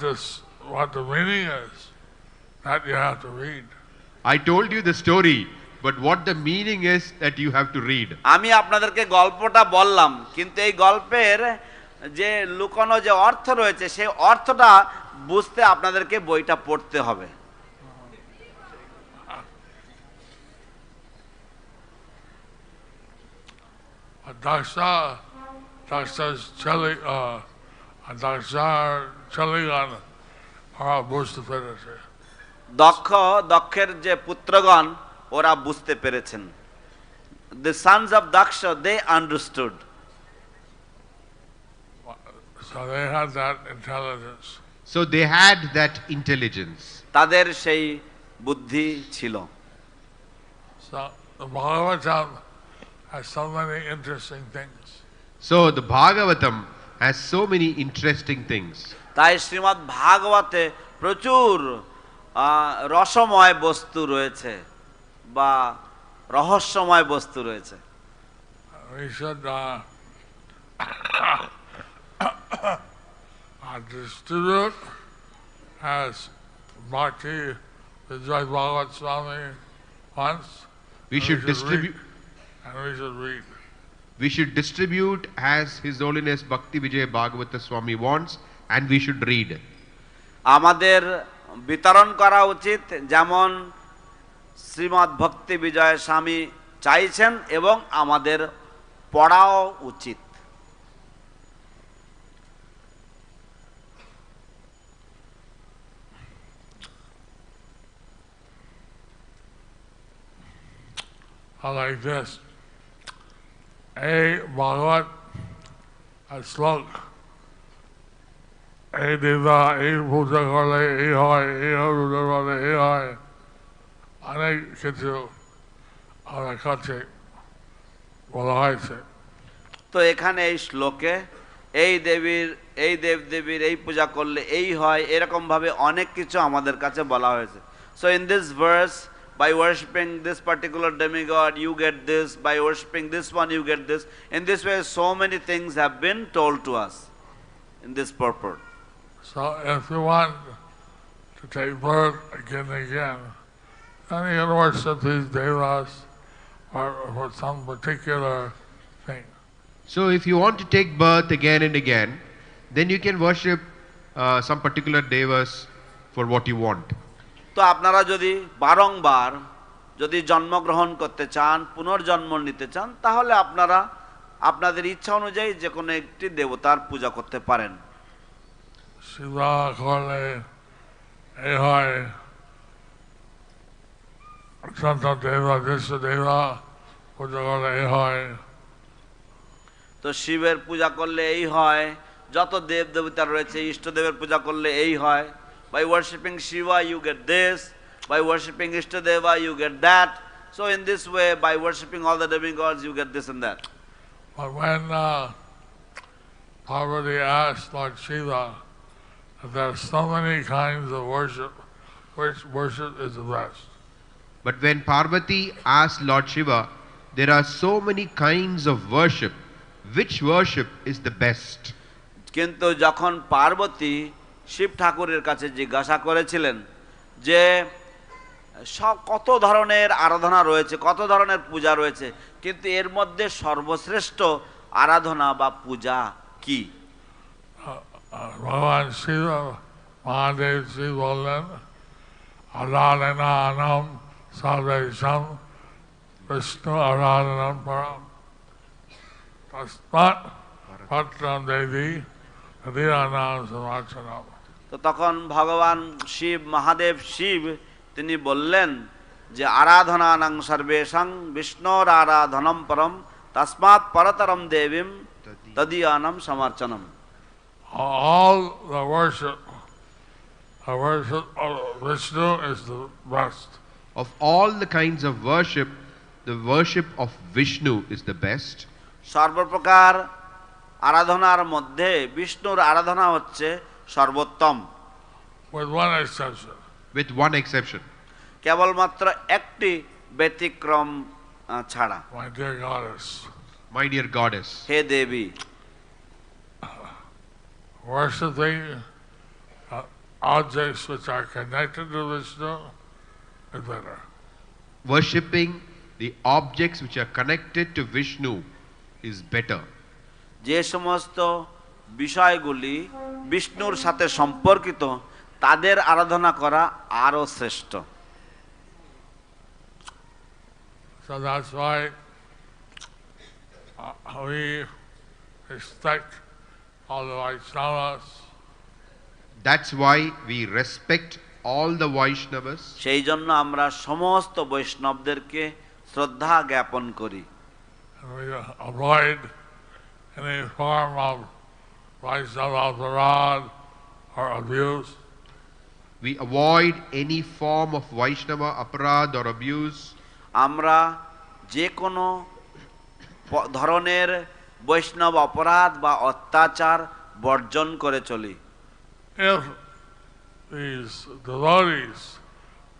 the meaning is, that you have to read. I told you the story, but what the meaning is that you have to read. আমি আপনাদেরকে গল্পটা বললাম, কিন্তু এই গল্পের যে লুকানো যে অর্থ রয়েছে সেই অর্থটা বুঝতে আপনাদেরকে বইটা পড়তে হবে। Daksha's ছেলেগণ ওরা বুঝতে পেরেছে। দক্ষের যে পুত্রগণ ওরা বুঝতে পেরেছেন। The sons of Daksha, they understood. So they had that intelligence. So they had that intelligence. তাদের সেই বুদ্ধি ছিল। So the Bhagavatam has so many interesting things. So the Bhagavatam has so many interesting things. তাই শ্রীমদ্ ভাগবতে প্রচুর রসময় বস্তু রয়েছে বা রহস্যময় বস্তু রয়েছে। We should distribute as Bhakti Jayapataka Swami wants. We should distribute. And we should read. We should distribute as His Holiness Bhakti Bhagavata Swami wants, and we should read. আমাদের বিতরণ করা উচিত যেমন শ্রীমদ্ ভক্তি বিজয় স্বামী চাইছেন, এবং আমাদের পড়াও উচিত। Like this. এই ভাগবত শ্লোক, এই দিদা এই পূজা করলে এই হয়, এই পূজা করলে এই হয়, অনেক কিছু আমার কাছে বলা হয়েছে। তো এখানে এই শ্লোকে এই দেবীর এই দেবদেবীর এই পূজা করলে এই হয়, এরকম ভাবে অনেক কিছু আমাদের কাছে বলা হয়েছে। So in this verse, by worshipping this particular demigod you get this, by worshipping this one you get this. In this way so many things have been told to us in this purport. So if you want to take birth again and again, then you can worship these devas or for some particular thing. So if you want to take birth again and again, then you can worship some particular devas for what you want. তো আপনারা যদি বারংবার যদি জন্মগ্রহণ করতে চান, পুনর্জন্ম নিতে চান, তাহলে আপনারা আপনাদের ইচ্ছা অনুযায়ী যে কোনো একটি দেবতার পূজা করতে পারেন। শিবা করলে এই হয়, সন্ত দেবা দেশ দেবা পূজা করলে এই হয়। তো শিবের পূজা করলে এই হয়, যত দেব দেবতা রয়েছে ইষ্টদেবের পূজা করলে এই হয়। By worshipping Shiva you get this, by worshipping Ishtadeva you get that. So in this way, by worshipping all the demigods you get this and that. But when Parvati asked Lord Shiva that there are so many kinds of worship, which worship is the best? But when Parvati asked Lord Shiva, there are so many kinds of worship, which worship is the best? কিন্তু যখন পার্বতী শিব ঠাকুরের কাছে জিজ্ঞাসা করেছিলেন যে সব কত ধরনের আরাধনা রয়েছে, কত ধরনের পূজা রয়েছে, কিন্তু এর মধ্যে সর্বশ্রেষ্ঠ আরাধনা বা পূজা কি? ভগবান শিব মহাদেব শ্রী বললেন আরাধনানাম সর্বেষাং বিষ্ণু আরাধনাম পরম তস্মাৎ পত্রম দেবী হৃদয়ানাম সমার্চনম। তো তখন ভগবান শিব মহাদেব শিব তিনি বললেন যে আরাধনানাং সর্বেষাং বিষ্ণুর আরাধনম পরম তস্মাৎ পরতরম দেবীম তদীয়ানাম সমার্চনম। All the worship of Vishnu is the best. Of all the kinds of worship, the worship of Vishnu is the best. সর্বপ্রকার আরাধনার মধ্যে বিষ্ণুর আরাধনা হচ্ছে সর্বোত্তম, With one exception. With one exception. কেবলমাত্র একটি ব্যতিক্রম ছাড়া। My dear goddess, My dear goddess, hey Devi, worshipping objects which are connected to Vishnu is better. worshipping the objects which are connected to Vishnu is better. যে সমস্ত বিষয়গুলি বিষ্ণুর সাথে সম্পর্কিত তাদের আরাধনা করা আরো শ্রেষ্ঠ। So that's why we respect all the Vaishnavas. That's why we respect all the Vaishnavas. সেই জন্য আমরা সমস্ত বৈষ্ণবদেরকে শ্রদ্ধা জ্ঞাপন করি। And we avoid any form of Vaishnava aparad or abuse. We avoid any form of Vaishnava aparad or abuse. আমরা যে কোনো ধরনের বৈষ্ণব অপরাধ বা অত্যাচার বর্জন করে চলি। If these devotees,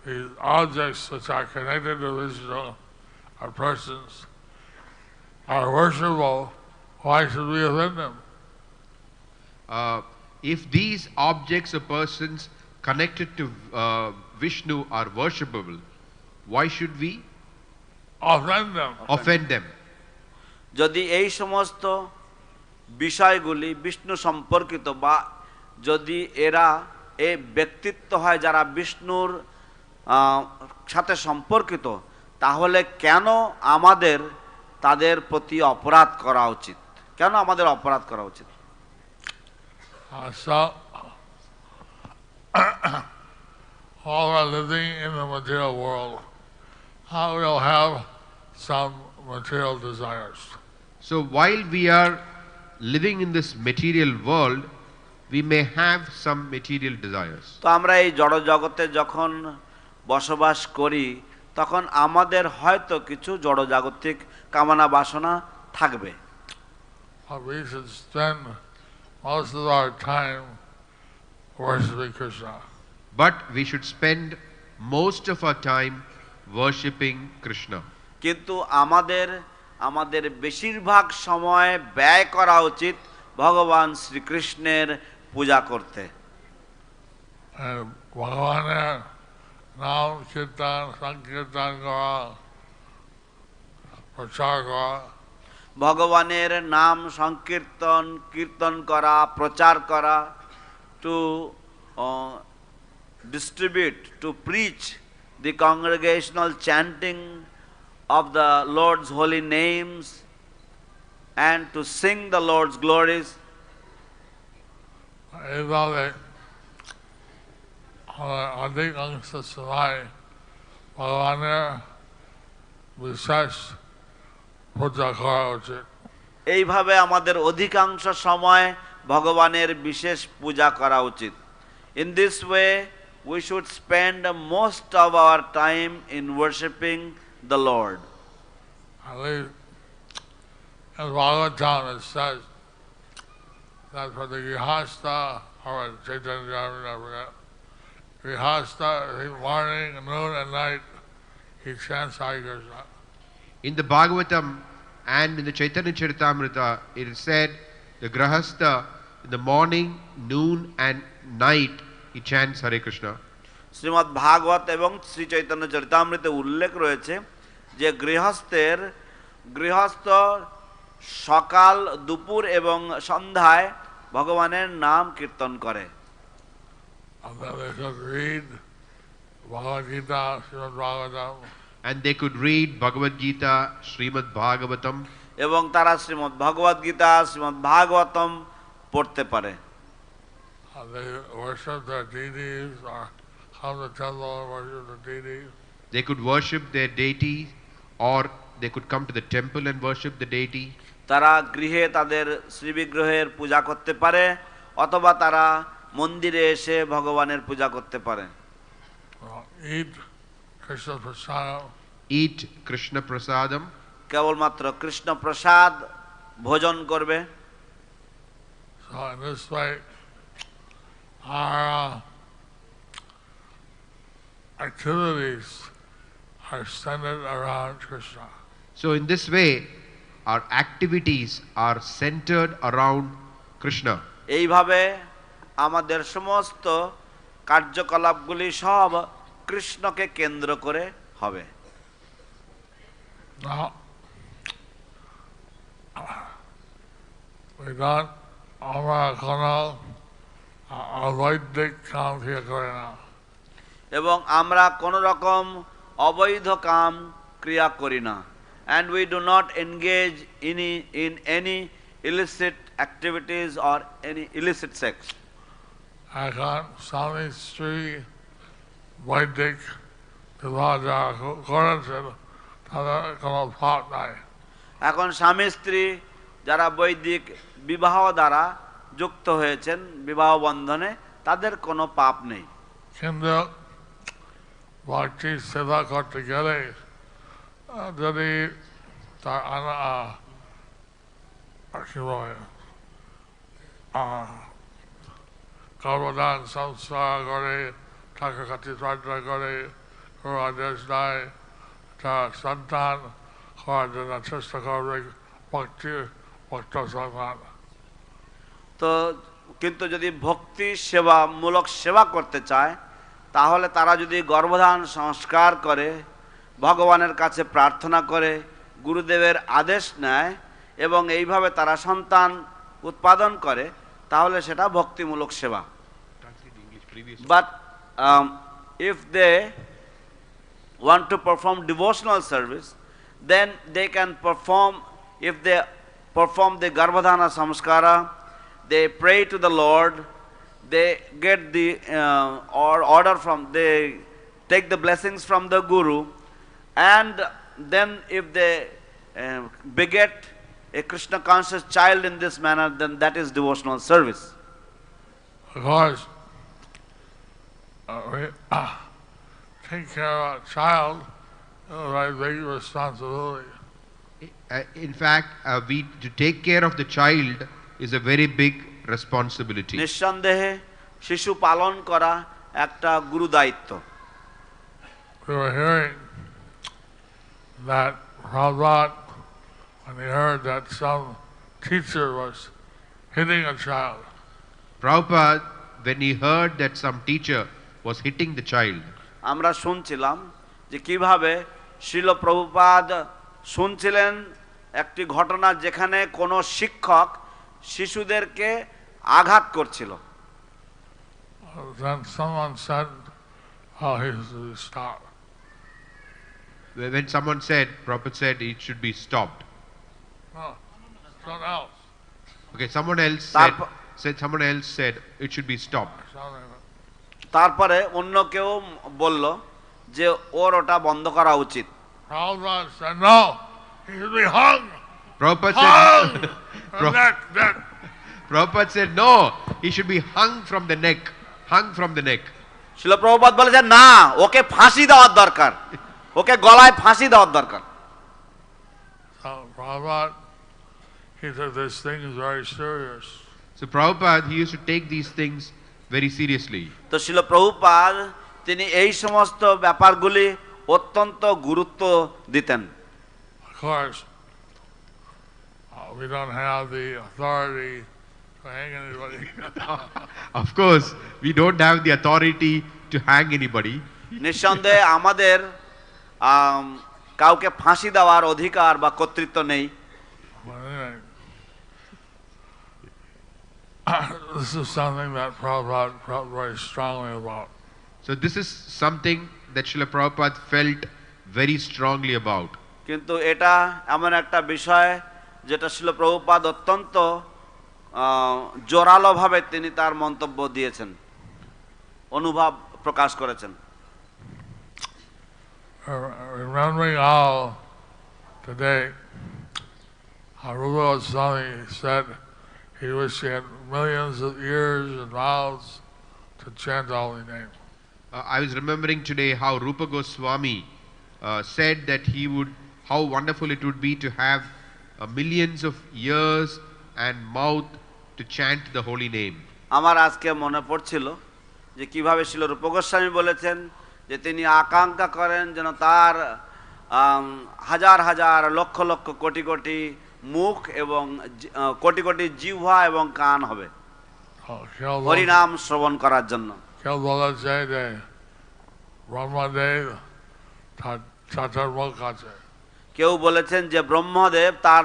these objects which are connected to Vishnu or persons are worshipable, why should we offend them? If these objects or persons connected to Vishnu are worshipable, why should we Offend them. offend them? যদি এই সমস্ত বিষয়গুলি বিষ্ণু সম্পর্কিত বা যদি এরা এই ব্যক্তিত্ব হয় যারা বিষ্ণুর সাথে সম্পর্কিত, তাহলে কেন আমাদের তাদের প্রতি অপরাধ করা উচিত? কেন আমাদের অপরাধ করা উচিত? So, while we're living in the material world, we'll have some material desires. So while we are living in this material world, we may have some material desires. তো আমরা এই জড় জগতে যখন বসবাস করি তখন আমাদের হয়তো কিছু জড় জাগতিক কামনা বাসনা থাকবে। We should spend most of our time worshiping Krishna. But we should spend most of our time worshipping Krishna. কিন্তু আমাদের বেশিরভাগ সময় ব্যয় করা উচিত ভগবান শ্রীকৃষ্ণের পূজা করতে। ভগবানের নাম কীর্তন সংকীর্তন করা, প্রচার করা, ভগবানের নাম সংকীর্তন কীর্তন করা, প্রচার করা, two distribute, to preach the congregational chanting of the Lord's holy names and to sing the Lord's glories. এইভাবে অধিকাংশ সময় ভগবানের বিশেষ পূজা করা উচিত। এইভাবে আমাদের অধিকাংশ সময় ভগবানের বিশেষ পূজা করা উচিত। In this way we should spend most of our time in worshiping the Lord. At least in Bhagavatam it says that for the Grihastha or Chaitanya, I forget, Grihastha, morning, noon and night, he chants Hare Krishna. In the Bhagavatam and in the Chaitanya Charitamrita, it is said the Grahastha in the morning, noon and night he chants Hare Krishna. Shrimad ভাগবত এবং শ্রী চৈতন্য চরিতামৃতে উল্লেখ রয়েছে যে গৃহস্থ সকাল দুপুর এবং সন্ধ্যায় ভগবানের নাম কীর্তন করে। And they could read Bhagavad Gita, Srimad Bhagavatam. এবং তারা শ্রীমদ্ ভগবদ গীতা শ্রীমদ্ ভাগবতম পড়তে পারে। They worship their deities or come to temple and worship the deities. They could worship their deity or they could come to the temple and worship the deity. তারা গৃহে তাদের শ্রীবিগ্রহের পূজা করতে পারে অথবা তারা মন্দিরে এসে ভগবানের পূজা করতে পারে। Eat Krishna prasadam. Eat Krishna prasadam. কেবলমাত্র কৃষ্ণ প্রসাদ ভোজন করবে। So in this way our activities are centered around Krishna. So in this way our activities are centered around Krishna. এইভাবে আমাদের সমস্ত কার্যকলাপগুলি সব কৃষ্ণকে কেন্দ্র করে হবে। Now, we don't আমরা কোনো অবৈদিক কাম করে না। এবং আমরা কোনো রকম অবৈধ কাম ক্রিয়া করি না। And we do not engage in any illicit activities or any illicit sex. এখন স্বামী স্ত্রী বৈদিক বিবাহ যারা করেছেন তাদের কোনো পাপ নাই। এখন স্বামী স্ত্রী যারা বৈদিক বিবাহ দ্বারা যুক্ত হয়েছেন বিবাহ বন্ধনে তাদের কোনো পাপ নেই। কিন্তু ভক্তি সেবা করতে গেলে যদি তার কি বলে গর্ভধান সংস্কার করে টাকা খাতি চর্চা করে কোনো আদেশ দেয় তার সন্তান হওয়ার জন্য চেষ্টা করবে ভক্ত সন্তান। তো কিন্তু যদি ভক্তি সেবামূলক সেবা করতে চায় তাহলে তারা যদি গর্ভধান সংস্কার করে ভগবানের কাছে প্রার্থনা করে গুরুদেবের আদেশ নেয় এবং এইভাবে তারা সন্তান উৎপাদন করে তাহলে সেটা ভক্তিমূলক সেবা। But if they want to perform devotional service, then they can perform, if they perform the Garbhadhana Samskara, they pray to the Lord, they get the order from, they take the blessings from the Guru, and then if they beget a Krishna conscious child in this manner, then that is devotional service. Of course, we take care of a child, right, big responsibility. In fact, to take care of the child is a very big responsibility. নিঃসন্দেহে শিশু পালন করা একটা গুরু দায়িত্ব। We were hearing that Prabhupada, when he heard that some teacher was hitting a child, Prabhupada, when he heard that some teacher was hitting the child, আমরা শুনছিলাম যে কিভাবে শ্রীল প্রভুপাদ শুনছিলেন একটি ঘটনা যেখানে কোনো শিক্ষক শিশুদেরকে আঘাত করছিল। then someone said, "Oh, he should stop." when someone said, Prabhupada said it should be stopped. No, someone else. Okay, someone else said it should be stopped. তারপরে অন্য কেউ বলল যে ওর ওটা বন্ধ করা উচিত। Prabhupada said, no, he should be hung. Prabhupada Hung! said, From neck. Prabhupada said, no, he should be hung from the neck. Hung from the neck. শিল প্রভুপাদ বলেছেন না, ওকে ফাঁসি দেওয়ার দরকার, ওকে গলায় ফাঁসি দেওয়ার দরকার। So Prabhupada, he took this thing very serious. So Prabhupada, he used to take these things very seriously. তো শিল প্রভুপাদ তিনি এই সমস্ত ব্যাপারগুলি অত্যন্ত গুরুত্ব দিতেন। Of course, we don't have the authority to hang anybody. Of course, we don't have the authority to hang anybody. নিঃসন্দেহে আমাদের কাউকে ফাঁসি দেওয়ার অধিকার বা কর্তৃত্ব নেই। But anyway, this is something that Prabhupada felt very strongly about. So this is something that Srila Prabhupada felt very strongly about. কিন্তু এটা এমন একটা বিষয় যেটা শিল প্রভুপাদ অত্যন্ত জোরালোভাবে তিনি তার মন্তব্য দিয়েছেন, অনুভব প্রকাশ করেছেন। Remembering how today Rupa Goswami said he wished he had millions of ears and mouths to chant the holy name. I was remembering today how Rupa Goswami said that how wonderful it would be to have millions of ears and mouth to chant the holy name. আমার আজকে মনে পড়ছিল যে কিভাবে শিল রূপ গোস্বামী বলেছেন যে তিনি আকাঙ্ক্ষা করেন যেন তার হাজার হাজার লক্ষ লক্ষ কোটি কোটি মুখ এবং কোটি কোটি জিহ্বা এবং কান হবে হরিনাম শ্রবণ করার জন্য। কেউ বলা যায় যে ব্রহ্মদেব তার চতুর্মুখ আছে, কেউ বলেছেন যে ব্রহ্মদেব তার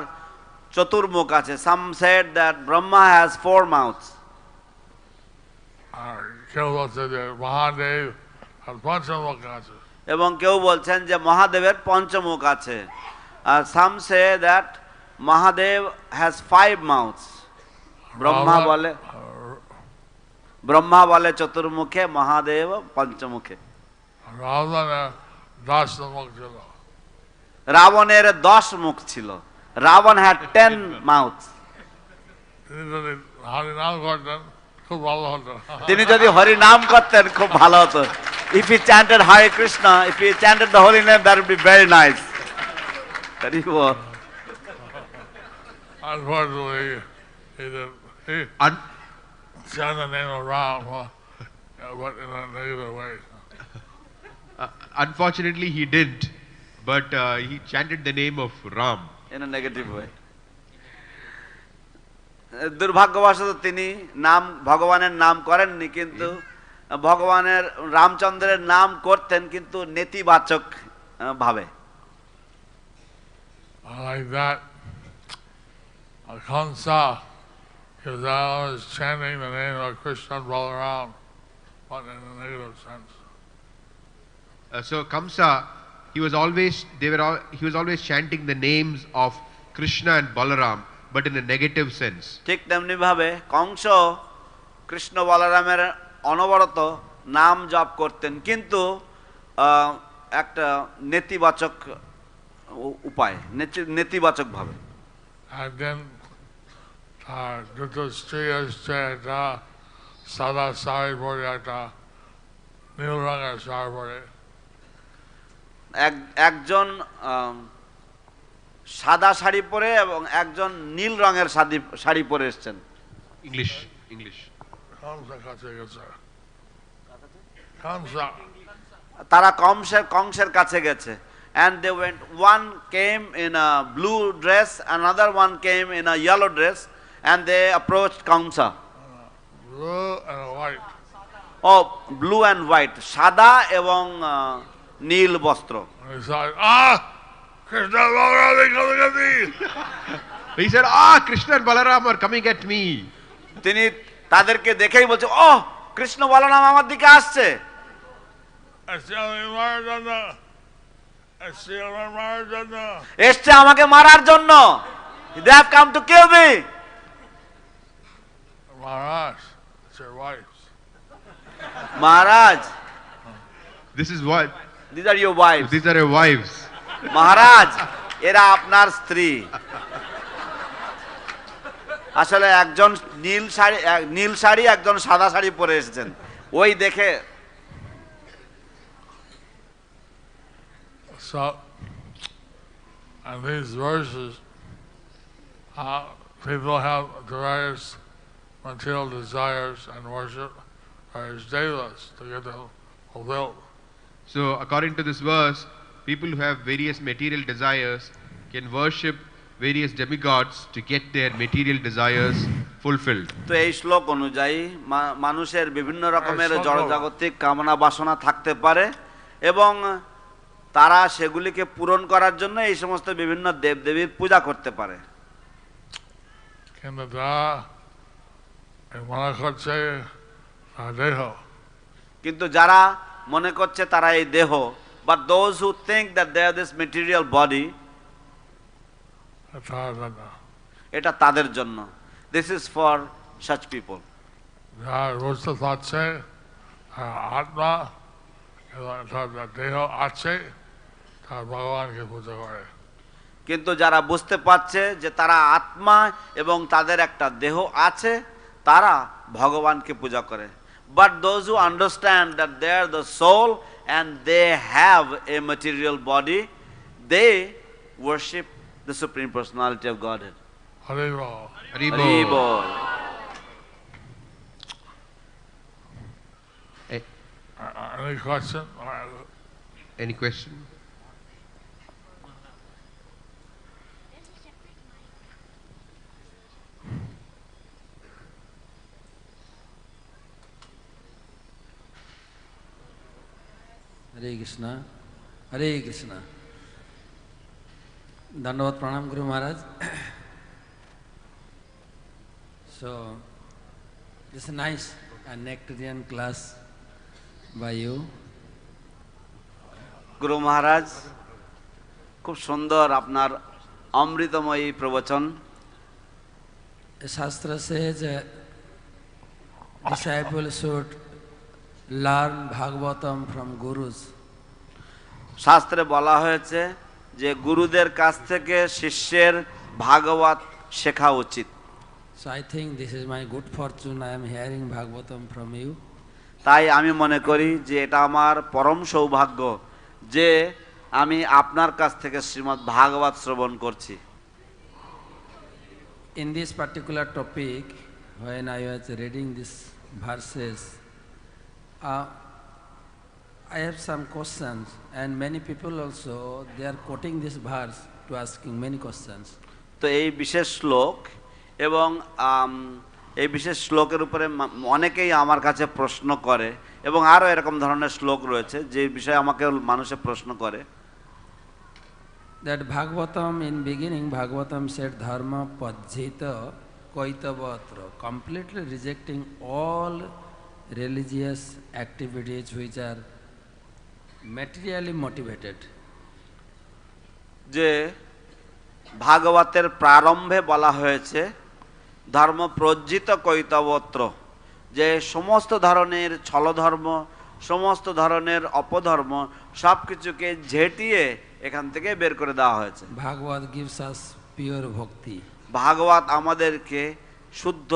চতুর্মুখ আছে। Some said that Brahma has 4 mouths. আর কেউ বলছে যে মহাদেব তার পঞ্চমুখ আছে, এবং কেউ বলছেন যে মহাদেবের পঞ্চমুখ আছে। Some say that Mahadev has 5 mouths. Brahma বলে চতুর্মুখে, মহাদেব পঞ্চমুখে। রাবণের 10 মুখ ছিল। Ravan had 10 mouths. তিনি যদি হরি নাম করতেন খুব ভালো হতো। If he chanted Hare Krishna, if he chanted the holy name, that would be very nice. That is what. Unfortunately, he chant the name of Ram, but in a negative way. Unfortunately, he didn't, but he chanted the name of Ram in a negative way. দুর্ভাগ্যবশত তিনি ভগবানের নাম করেননি, কিন্তু ভগবানের রামচন্দ্রের নাম করতেন কিন্তু নেতিবাচক ভাবে। Like that, Kamsa, he was always chanting the name of Krishna and Balaram, but in a negative sense. So Kamsa, he was always chanting the names of Krishna and Balaram, but in a negative sense. ঠিক তেমনি ভাবে কংস কৃষ্ণ বলরামের অনবরত নাম জপ করতেন, কিন্তু একটা নেতিবাচক উপায়, নেতিবাচক ভাবে। একদিন দুটো স্ত্রী এসছে, একটা সাদা শাড়ি পরে, একটা নীল রঙের শাড়ি পরে। একজন সাদা শাড়ি পরে এবং একজন নীল রঙের শাড়ি পরে এসেছেন। ইংলিশ তারা কংসের কাছে গেছে। And they went, one came in a blue dress, another one came in a yellow dress, and they approached Kamsa. Blue and white. Oh, blue and white, সাদা এবং নীল বস্ত্র। Krishna and Balaram are coming at me. He said, Krishna and Balaram are coming at me. তিনি তাদেরকে দেখেই বলছে, কৃষ্ণ বলরাম আমার দিকে আসছে। এসছে আমাকে মারার জন্য। They have come to kill me. Maharaj, it's your wives. Maharaj, This is what? these are your wives. These are your wives. মহারাজ এরা আপনার স্ত্রী। আসলে একজন নীল শাড়ি একজন সাদা শাড়ি পরে এসেছেন, ওই দেখে। So, in these verses, people have various material desires and worship various devas to get them fulfilled. So according to this verse, people who have various material desires can worship various demigods to get their material desires fulfilled. তো এই শ্লোক অনুযায়ী মানুষের বিভিন্ন রকমের জড়জাগতিক কামনা বাসনা থাকতে পারে এবং তারা সেগুলিকে পূরণ করার জন্য এই সমস্ত বিভিন্ন দেবদেবীর পূজা করতে পারে। কিন্তু তারা মনে করছে দেহ, কিন্তু যারা মনে করছে তারা এই দেহ, but those who think that they are this material body, এটা তাদের জন্য। This is for such people. যারা বুঝতে পারছে আত্মা দেহ আছে, তারা ভগবানকে পূজা করে। কিন্তু যারা বুঝতে পারছে যে তারা আত্মা এবং তাদের একটা দেহ আছে, তারা ভগবানকে পূজা করে। But those who understand that they are the soul and they have a material body, they worship the Supreme Personality of Godhead. Hari Bol. Hari Hari Bol. Bol. Any question? Any question? हरे कृष्णा, हरे कृष्णा। दंडवत प्रणाम Guru Maharaj. So this is nice a nectarian class by you. গুরু মহারাজ, খুব সুন্দর আপনার অমৃতময়ী প্রবচন। शास्त्र says disciple should learn Bhagavatam from gurus. শাস্ত্রে বলা হয়েছে যে গুরুদের কাছ থেকে শিষ্যের ভাগবত শেখা উচিত। So I think this is my good fortune. I am hearing Bhagavatam from you. তাই আমি মনে করি যে এটা আমার পরম সৌভাগ্য যে আমি আপনার কাছ থেকে শ্রীমদ্ ভাগবত শ্রবণ করছি। In this particular topic, when I was reading these verses, I have some questions, and many people also they are quoting this verse to asking many questions. তো এই বিশেষ শ্লোক এবং এই বিশেষ শ্লোকের উপরে অনেকেই আমার কাছে প্রশ্ন করে এবং আরও এরকম ধরনের শ্লোক রয়েছে যে বিষয়ে আমাকে মানুষে প্রশ্ন করে। That Bhagavatam, in beginning Bhagavatam said dharma pajjita kaitavatra, completely rejecting all religious activities which are materially motivated. যে ভাগবতের প্রারম্ভে বলা হয়েছে ধর্ম প্রজ্জিত কৈতবত্র, যে সমস্ত ধরনের ছলধর্ম, সমস্ত ধরনের অপধর্ম সব কিছুকে ঝেঁটিয়ে এখান থেকে বের করে দেওয়া হয়েছে। Bhagavad gives us pure bhakti. ভাগবত আমাদেরকে শুদ্ধ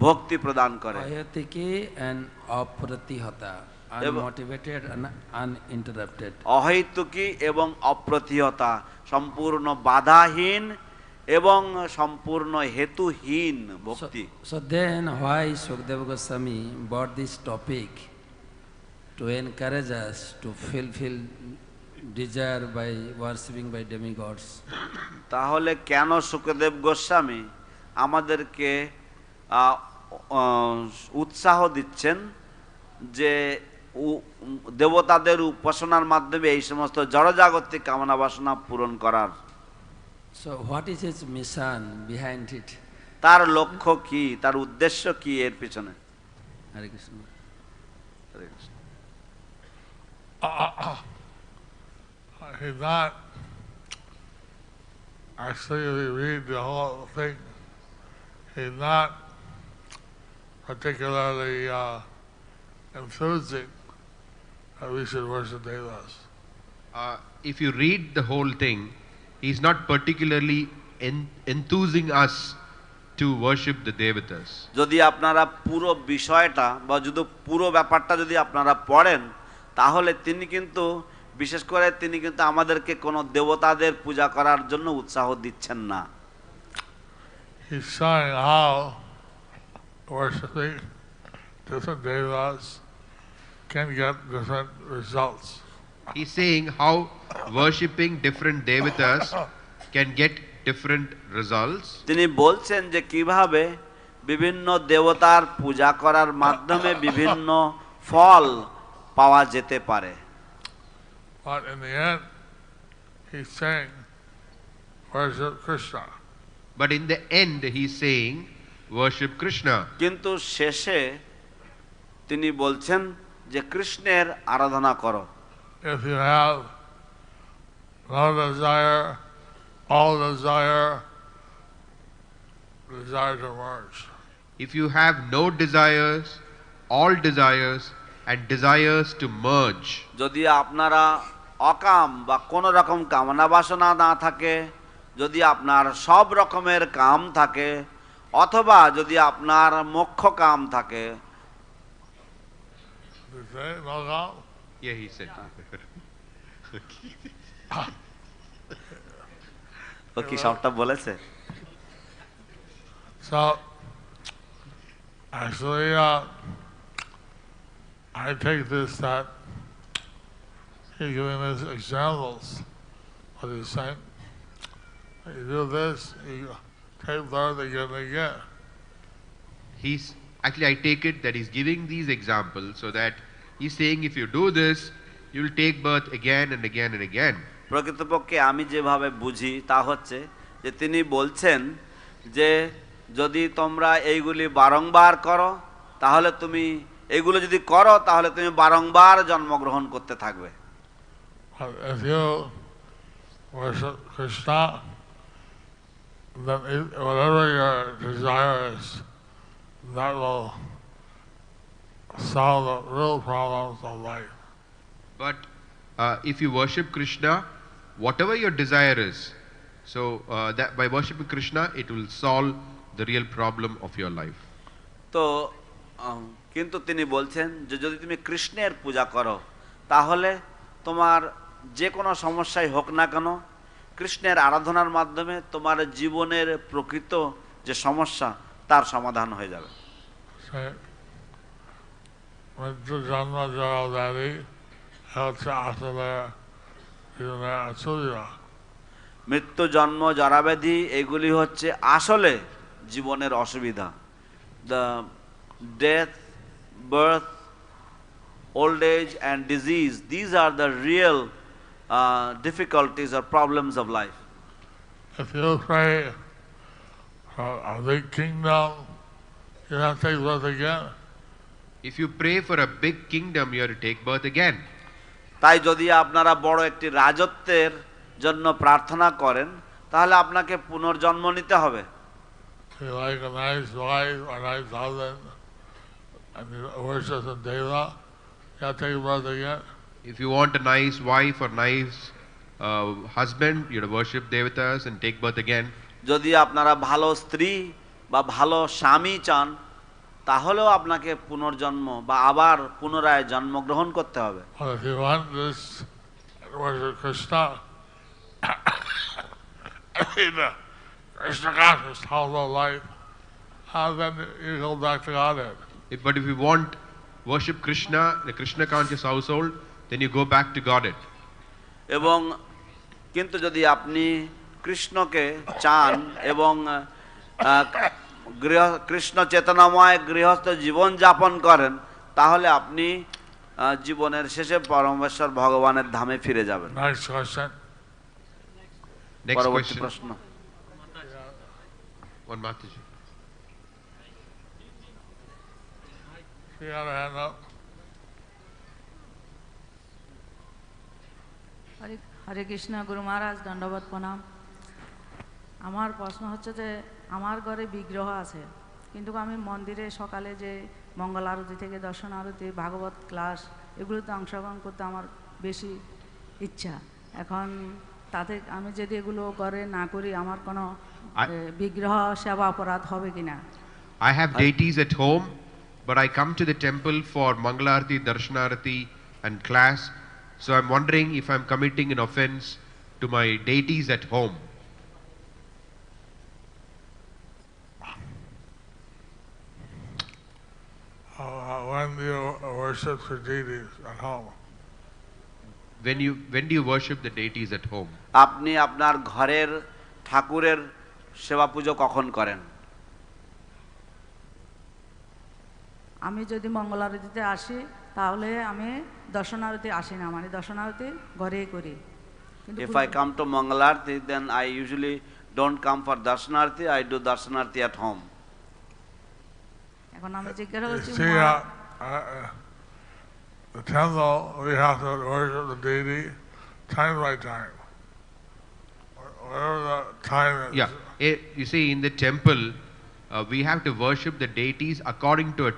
ভক্তি প্রদান করে। Ayatiki and apratihata, unmotivated and uninterrupted. অহৈতুকী এবং অপ্রতিহতা, সম্পূর্ণ বাধাহীন এবং সম্পূর্ণ হেতুহীন ভক্তি। So then why Sukadeva Goswami brought this topic to encourage us to fulfill desire by worshipping by demigods? তাহলে কেন সুখদেব গোস্বামী আমাদেরকে উৎসাহ দিচ্ছেন যে দেবতাদের উপাসনার মাধ্যমে এই সমস্ত জড়জাগতিক কামনা বাসনা পূরণ করার? So what is his mission behind it? তার লক্ষ্য কি, তার উদ্দেশ্য কি এর পিছনে? Hare Krishna. Hare Krishna. He's not actually, if you read the whole thing, he's not particularly enthusing that we should worship devas. If you read the whole thing, he's not particularly enthusing us to worship the devatas. যদি আপনারা পুরো বিষয়টা বা যদি পুরো ব্যাপারটা যদি আপনারা পড়েন, তাহলে তিনি কিন্তু বিশেষ করে তিনি কিন্তু আমাদেরকে কোনো দেবতাদের পূজা করার জন্য উৎসাহ দিচ্ছেন না। He's showing how worshiping different devas can get different results. He's saying how worshipping different devatas can get different results. তিনি বলছেন যে কিভাবে বিভিন্ন দেবতার পূজা করার মাধ্যমে বিভিন্ন ফল পাওয়া যেতে পারে। But in the end, he's saying, worship Krishna. But in the end, he's saying, worship Krishna. কিন্তু শেষে তিনি বলছেন যে কৃষ্ণের আরাধনা করো। If you have no desire, all desire to merge. If you have no desires, all desires, and desires to merge. যদি আপনারা অকাম বা কোন রকম কামনা বাসনা না থাকে, যদি আপনার সব রকমের কাম থাকে, অথবা যদি আপনার মোক্ষ কাম থাকে। Yeah, he said. ও কি সবটা বলেছে? So, actually, I take this that he's giving us examples. What he's saying, you do this, you take birth again and again. Actually, I take it that he's giving these examples so that he's saying if you do this, you'll take birth again and again and again. প্রকৃতপক্ষে আমি যেভাবে বুঝি তা হচ্ছে যে তিনি বলছেন যে যদি তোমরা এইগুলি বারংবার করো, তাহলে তুমি এইগুলো যদি করো তাহলে তুমি বারংবার জন্মগ্রহণ করতে থাকবে। If you worship Krishna, then whatever your desire is, that will solve the real problems of life. But if you worship Krishna, whatever your desire is, so that by worshiping Krishna, it will solve the real problem of your life. তো কিন্তু তিনি বলছেন যে যদি তুমি কৃষ্ণের পূজা করো, তাহলে তোমার যে কোনো সমস্যাই হোক না কেন, কৃষ্ণের আরাধনার মাধ্যমে তোমার জীবনের প্রকৃত যে সমস্যা তার সমাধান হয়ে যাবে। মৃত্যু জন্ম জরাব্যাধি এগুলি হচ্ছে আসলে জীবনের অসুবিধা। The death, birth, old age and disease, these are the real difficulties or problems of life. If you pray for a big kingdom, you have to take birth again. If you pray for a big kingdom, you have to take birth again. তাই যদি আপনারা বড় একটি রাজত্বের জন্য প্রার্থনা করেন, তাহলে আপনাকে পুনর্জন্ম নিতে হবে। You like a nice wife or nice husband, and you worship a deva, you have to take birth again. If you want a nice wife or nice husband, you have to worship devatas and take birth again. যদি আপনারা ভালো স্ত্রী বা ভালো স্বামী চান, তাহলেও আপনাকে পুনর্জন্ম বা আবার পুনরায় জন্মগ্রহণ করতে হবে। If you want this worship Krishna, Krishna conscious whole life, then you go back to Godhead. But if you want worship Krishna, the Krishna conscious household, then you go back to Godhead. এবং কিন্তু যদি আপনি কৃষ্ণকে চান এবং কৃষ্ণ চেতনাময় গৃহস্থ জীবন যাপন করেন, তাহলে আপনি জীবনের শেষে পরমেশ্বর ভগবানের ধামে ফিরে যাবেন। Next question. পরবর্তী প্রশ্ন। One Mataji. She had a hand up. Hare Krishna, Guru Maharaj, Dandavat Pranam. আমার প্রশ্ন হচ্ছে যে আমার ঘরে বিগ্রহ আছে, কিন্তু আমি মন্দিরে সকালে যে মঙ্গল আরতি থেকে দর্শন আরতি, ভাগবত ক্লাস এগুলোতে অংশগ্রহণ করতে আমার বেশি ইচ্ছা। এখন তাতে আমি যদি এগুলো করে না করি আমার কোনো বিগ্রহ সেবা অপরাধ হবে কিনা? I have deities at home, but I come to the temple for Mangalarti, Darshanarati and class. So I'm wondering if I'm committing an offense to my deities at home. When do you worship the deities at home? When do you worship the deities at home? আপনি আপনার ঘরের ঠাকুরের সেবা পুজো কখন করেন? আমি যদি মঙ্গলারতিতে আসি তাহলে আমি দর্শনারতি আসি না, মানে দর্শনারতি ঘরেই করি। If I come to Mangalarti, then I usually don't come for Darshanarti, I do Darshanarti at home. এখন আমি জিজ্ঞাসা করছি See, the temple, we have to worship the deity time by time. Whatever the time is. Yeah, you see, in the temple, we have to worship the deities according to a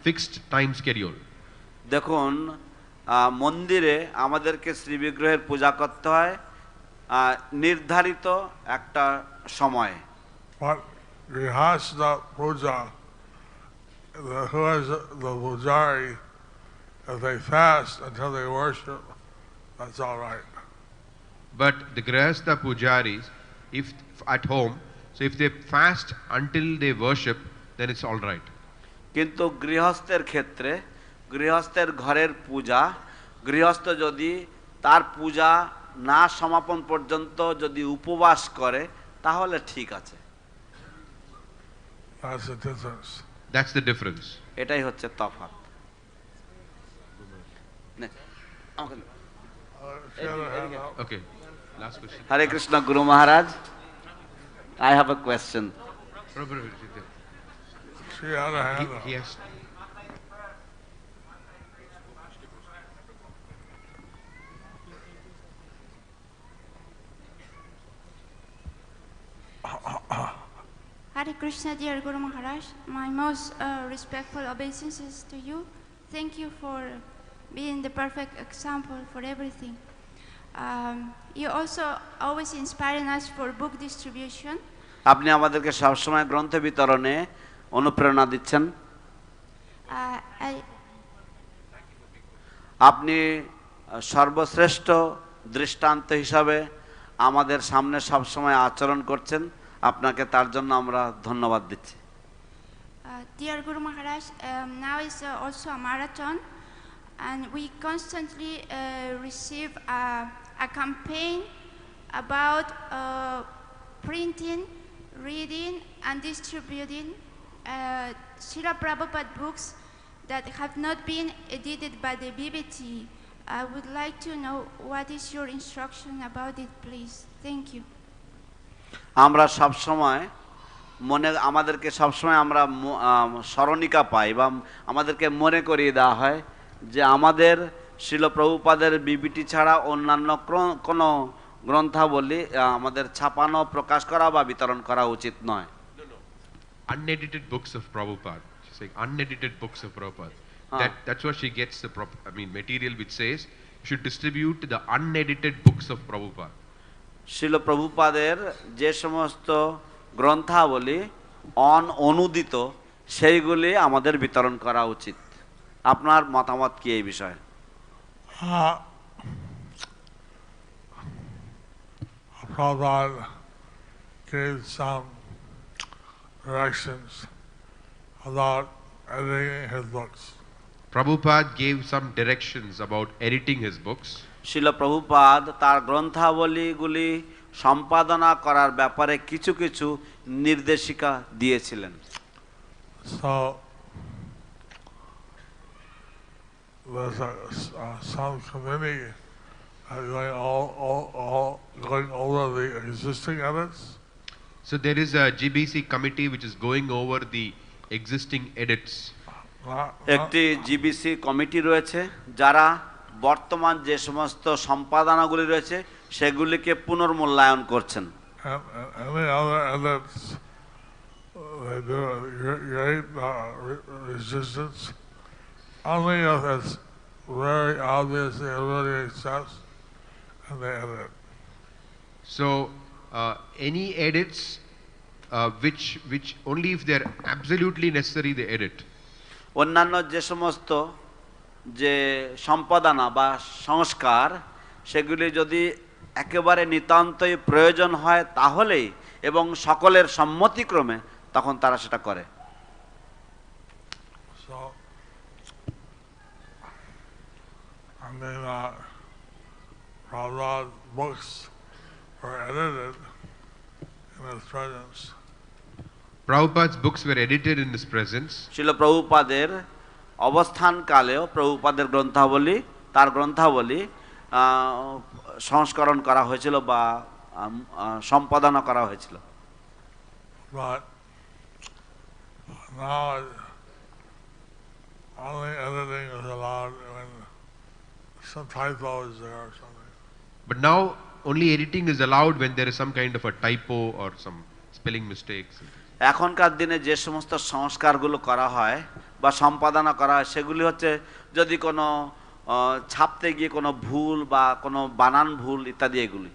fixed time schedule. দেখুন, মন্দিরে আমাদেরকে শ্রী বিগ্রহের পূজা করতে হয় নির্ধারিত একটা সময়ে। But Grihastha puja, who has the pujari, if they fast until they worship, that's all right. But the Grihastha pujaris, if at home, so if they fast until they worship, then it's all right. কিন্তু গৃহস্থের ক্ষেত্রে, গৃহস্থের ঘরের পূজা, গৃহস্থ যদি তার পূজা না সমাপন পর্যন্ত যদি উপবাস করে তাহলে ঠিক আছে। That's the difference. That's the difference. এটাই হচ্ছে তফাৎ। Okay, last question. Hare Krishna, Guru Maharaj. I have a question. She had a hand up. Yes. Hare Krishna, dear Guru Maharaj. My most respectful obeisances to you. Thank you for being the perfect example for everything. You also always inspiring us for book distribution. আপনি আমাদেরকে সবসময় গ্রন্থ বিতরণে অনুপ্রেরণা দিচ্ছেন। আপনি সর্বশ্রেষ্ঠ দৃষ্টান্ত হিসাবে আমাদের সামনে সবসময় আচরণ করছেন, আপনাকে তার জন্য আমরা ধন্যবাদ দিচ্ছি। Dear Guru Maharaj, now is also a marathon, and we constantly receive a campaign about printing, reading, and distributing Srila Prabhupada books that have not been edited by the BBT. I would like to know what is your instruction about it, please. Thank you. আমরা সব সময় আমাদেরকে সবসময় আমরা স্মরণিকা পাই বা আমাদেরকে মনে করিয়ে দেওয়া হয় যে আমাদের শ্রীল প্রভুপাদের বিবিটি ছাড়া অন্যান্য কোনো গ্রন্থাবলী আমাদের ছাপানো, প্রকাশ করা বা বিতরণ করা উচিত নয়। Unedited books of Prabhupada. She's saying unedited books of Prabhupada. That's where she gets the material which says you should distribute the unedited books of Prabhupada. Srila প্রভুপাদের যে সমস্ত গ্রন্থাবলী অনুদিত সেইগুলি আমাদের বিতরণ করা উচিত। আপনার মতামত কি এই বিষয়ে? Prabhupada gave some directions about editing his books. Prabhupada gave some directions about editing his books. Srila Prabhupada তার গ্রন্থাবলীগুলি সম্পাদনা করার ব্যাপারে কিছু কিছু নির্দেশিকা দিয়েছিলেন। So there's some committee going over the existing edits. So there is a GBC committee which is going over the existing edits. একটি GBC committee রয়েছে যারা বর্তমান যে সমস্ত সম্পাদনাগুলি রয়েছে সেগুলিকে পুনর্মূল্যায়ন করছেন। and any other edits, they do great resistance. Only if it's very obvious everybody accepts, and they edit. So any edits which only if they're absolutely necessary they edit. অন্যান্য যে সমস্ত যে সম্পাদনা বা সংস্কার সেগুলি যদি একেবারে নিতান্তই প্রয়োজন হয় তাহলেই এবং সকলের সম্মতিক্রমে তখন তারা সেটা করে। So, I mean, Prabhupada's books were edited in his presence. Prabhupada's books were edited in his presence. ছিল প্রভুপাদের অবস্থান কালেও প্রভুপাদের গ্রন্থাবলী তার গ্রন্থাবলী সংস্করণ করা হয়েছিল বা সম্পাদনা করা হয়েছিল। But now only editing is allowed when some typo is there or something. But now only editing is allowed when there is some kind of a typo or some spelling mistakes. এখনকার দিনে যে সমস্ত সংস্কারগুলো করা হয় বা সম্পাদনা করা হয় সেগুলি হচ্ছে যদি কোনো ছাপতে গিয়ে কোনো ভুল বা কোনো বানান ভুল ইত্যাদি এগুলি।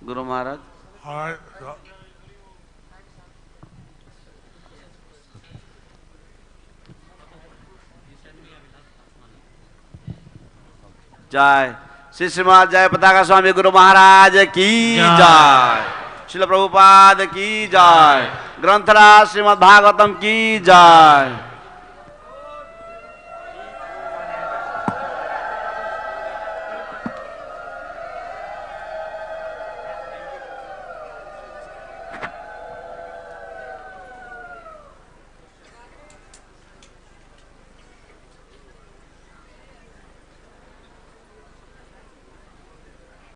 গুরু মহারাজ जय श्री श्रीमद जयपताका स्वामी गुरु महाराज की जय, श्रील प्रभुपाद की जय, ग्रंथराज श्रीमद् भागवतम की जय।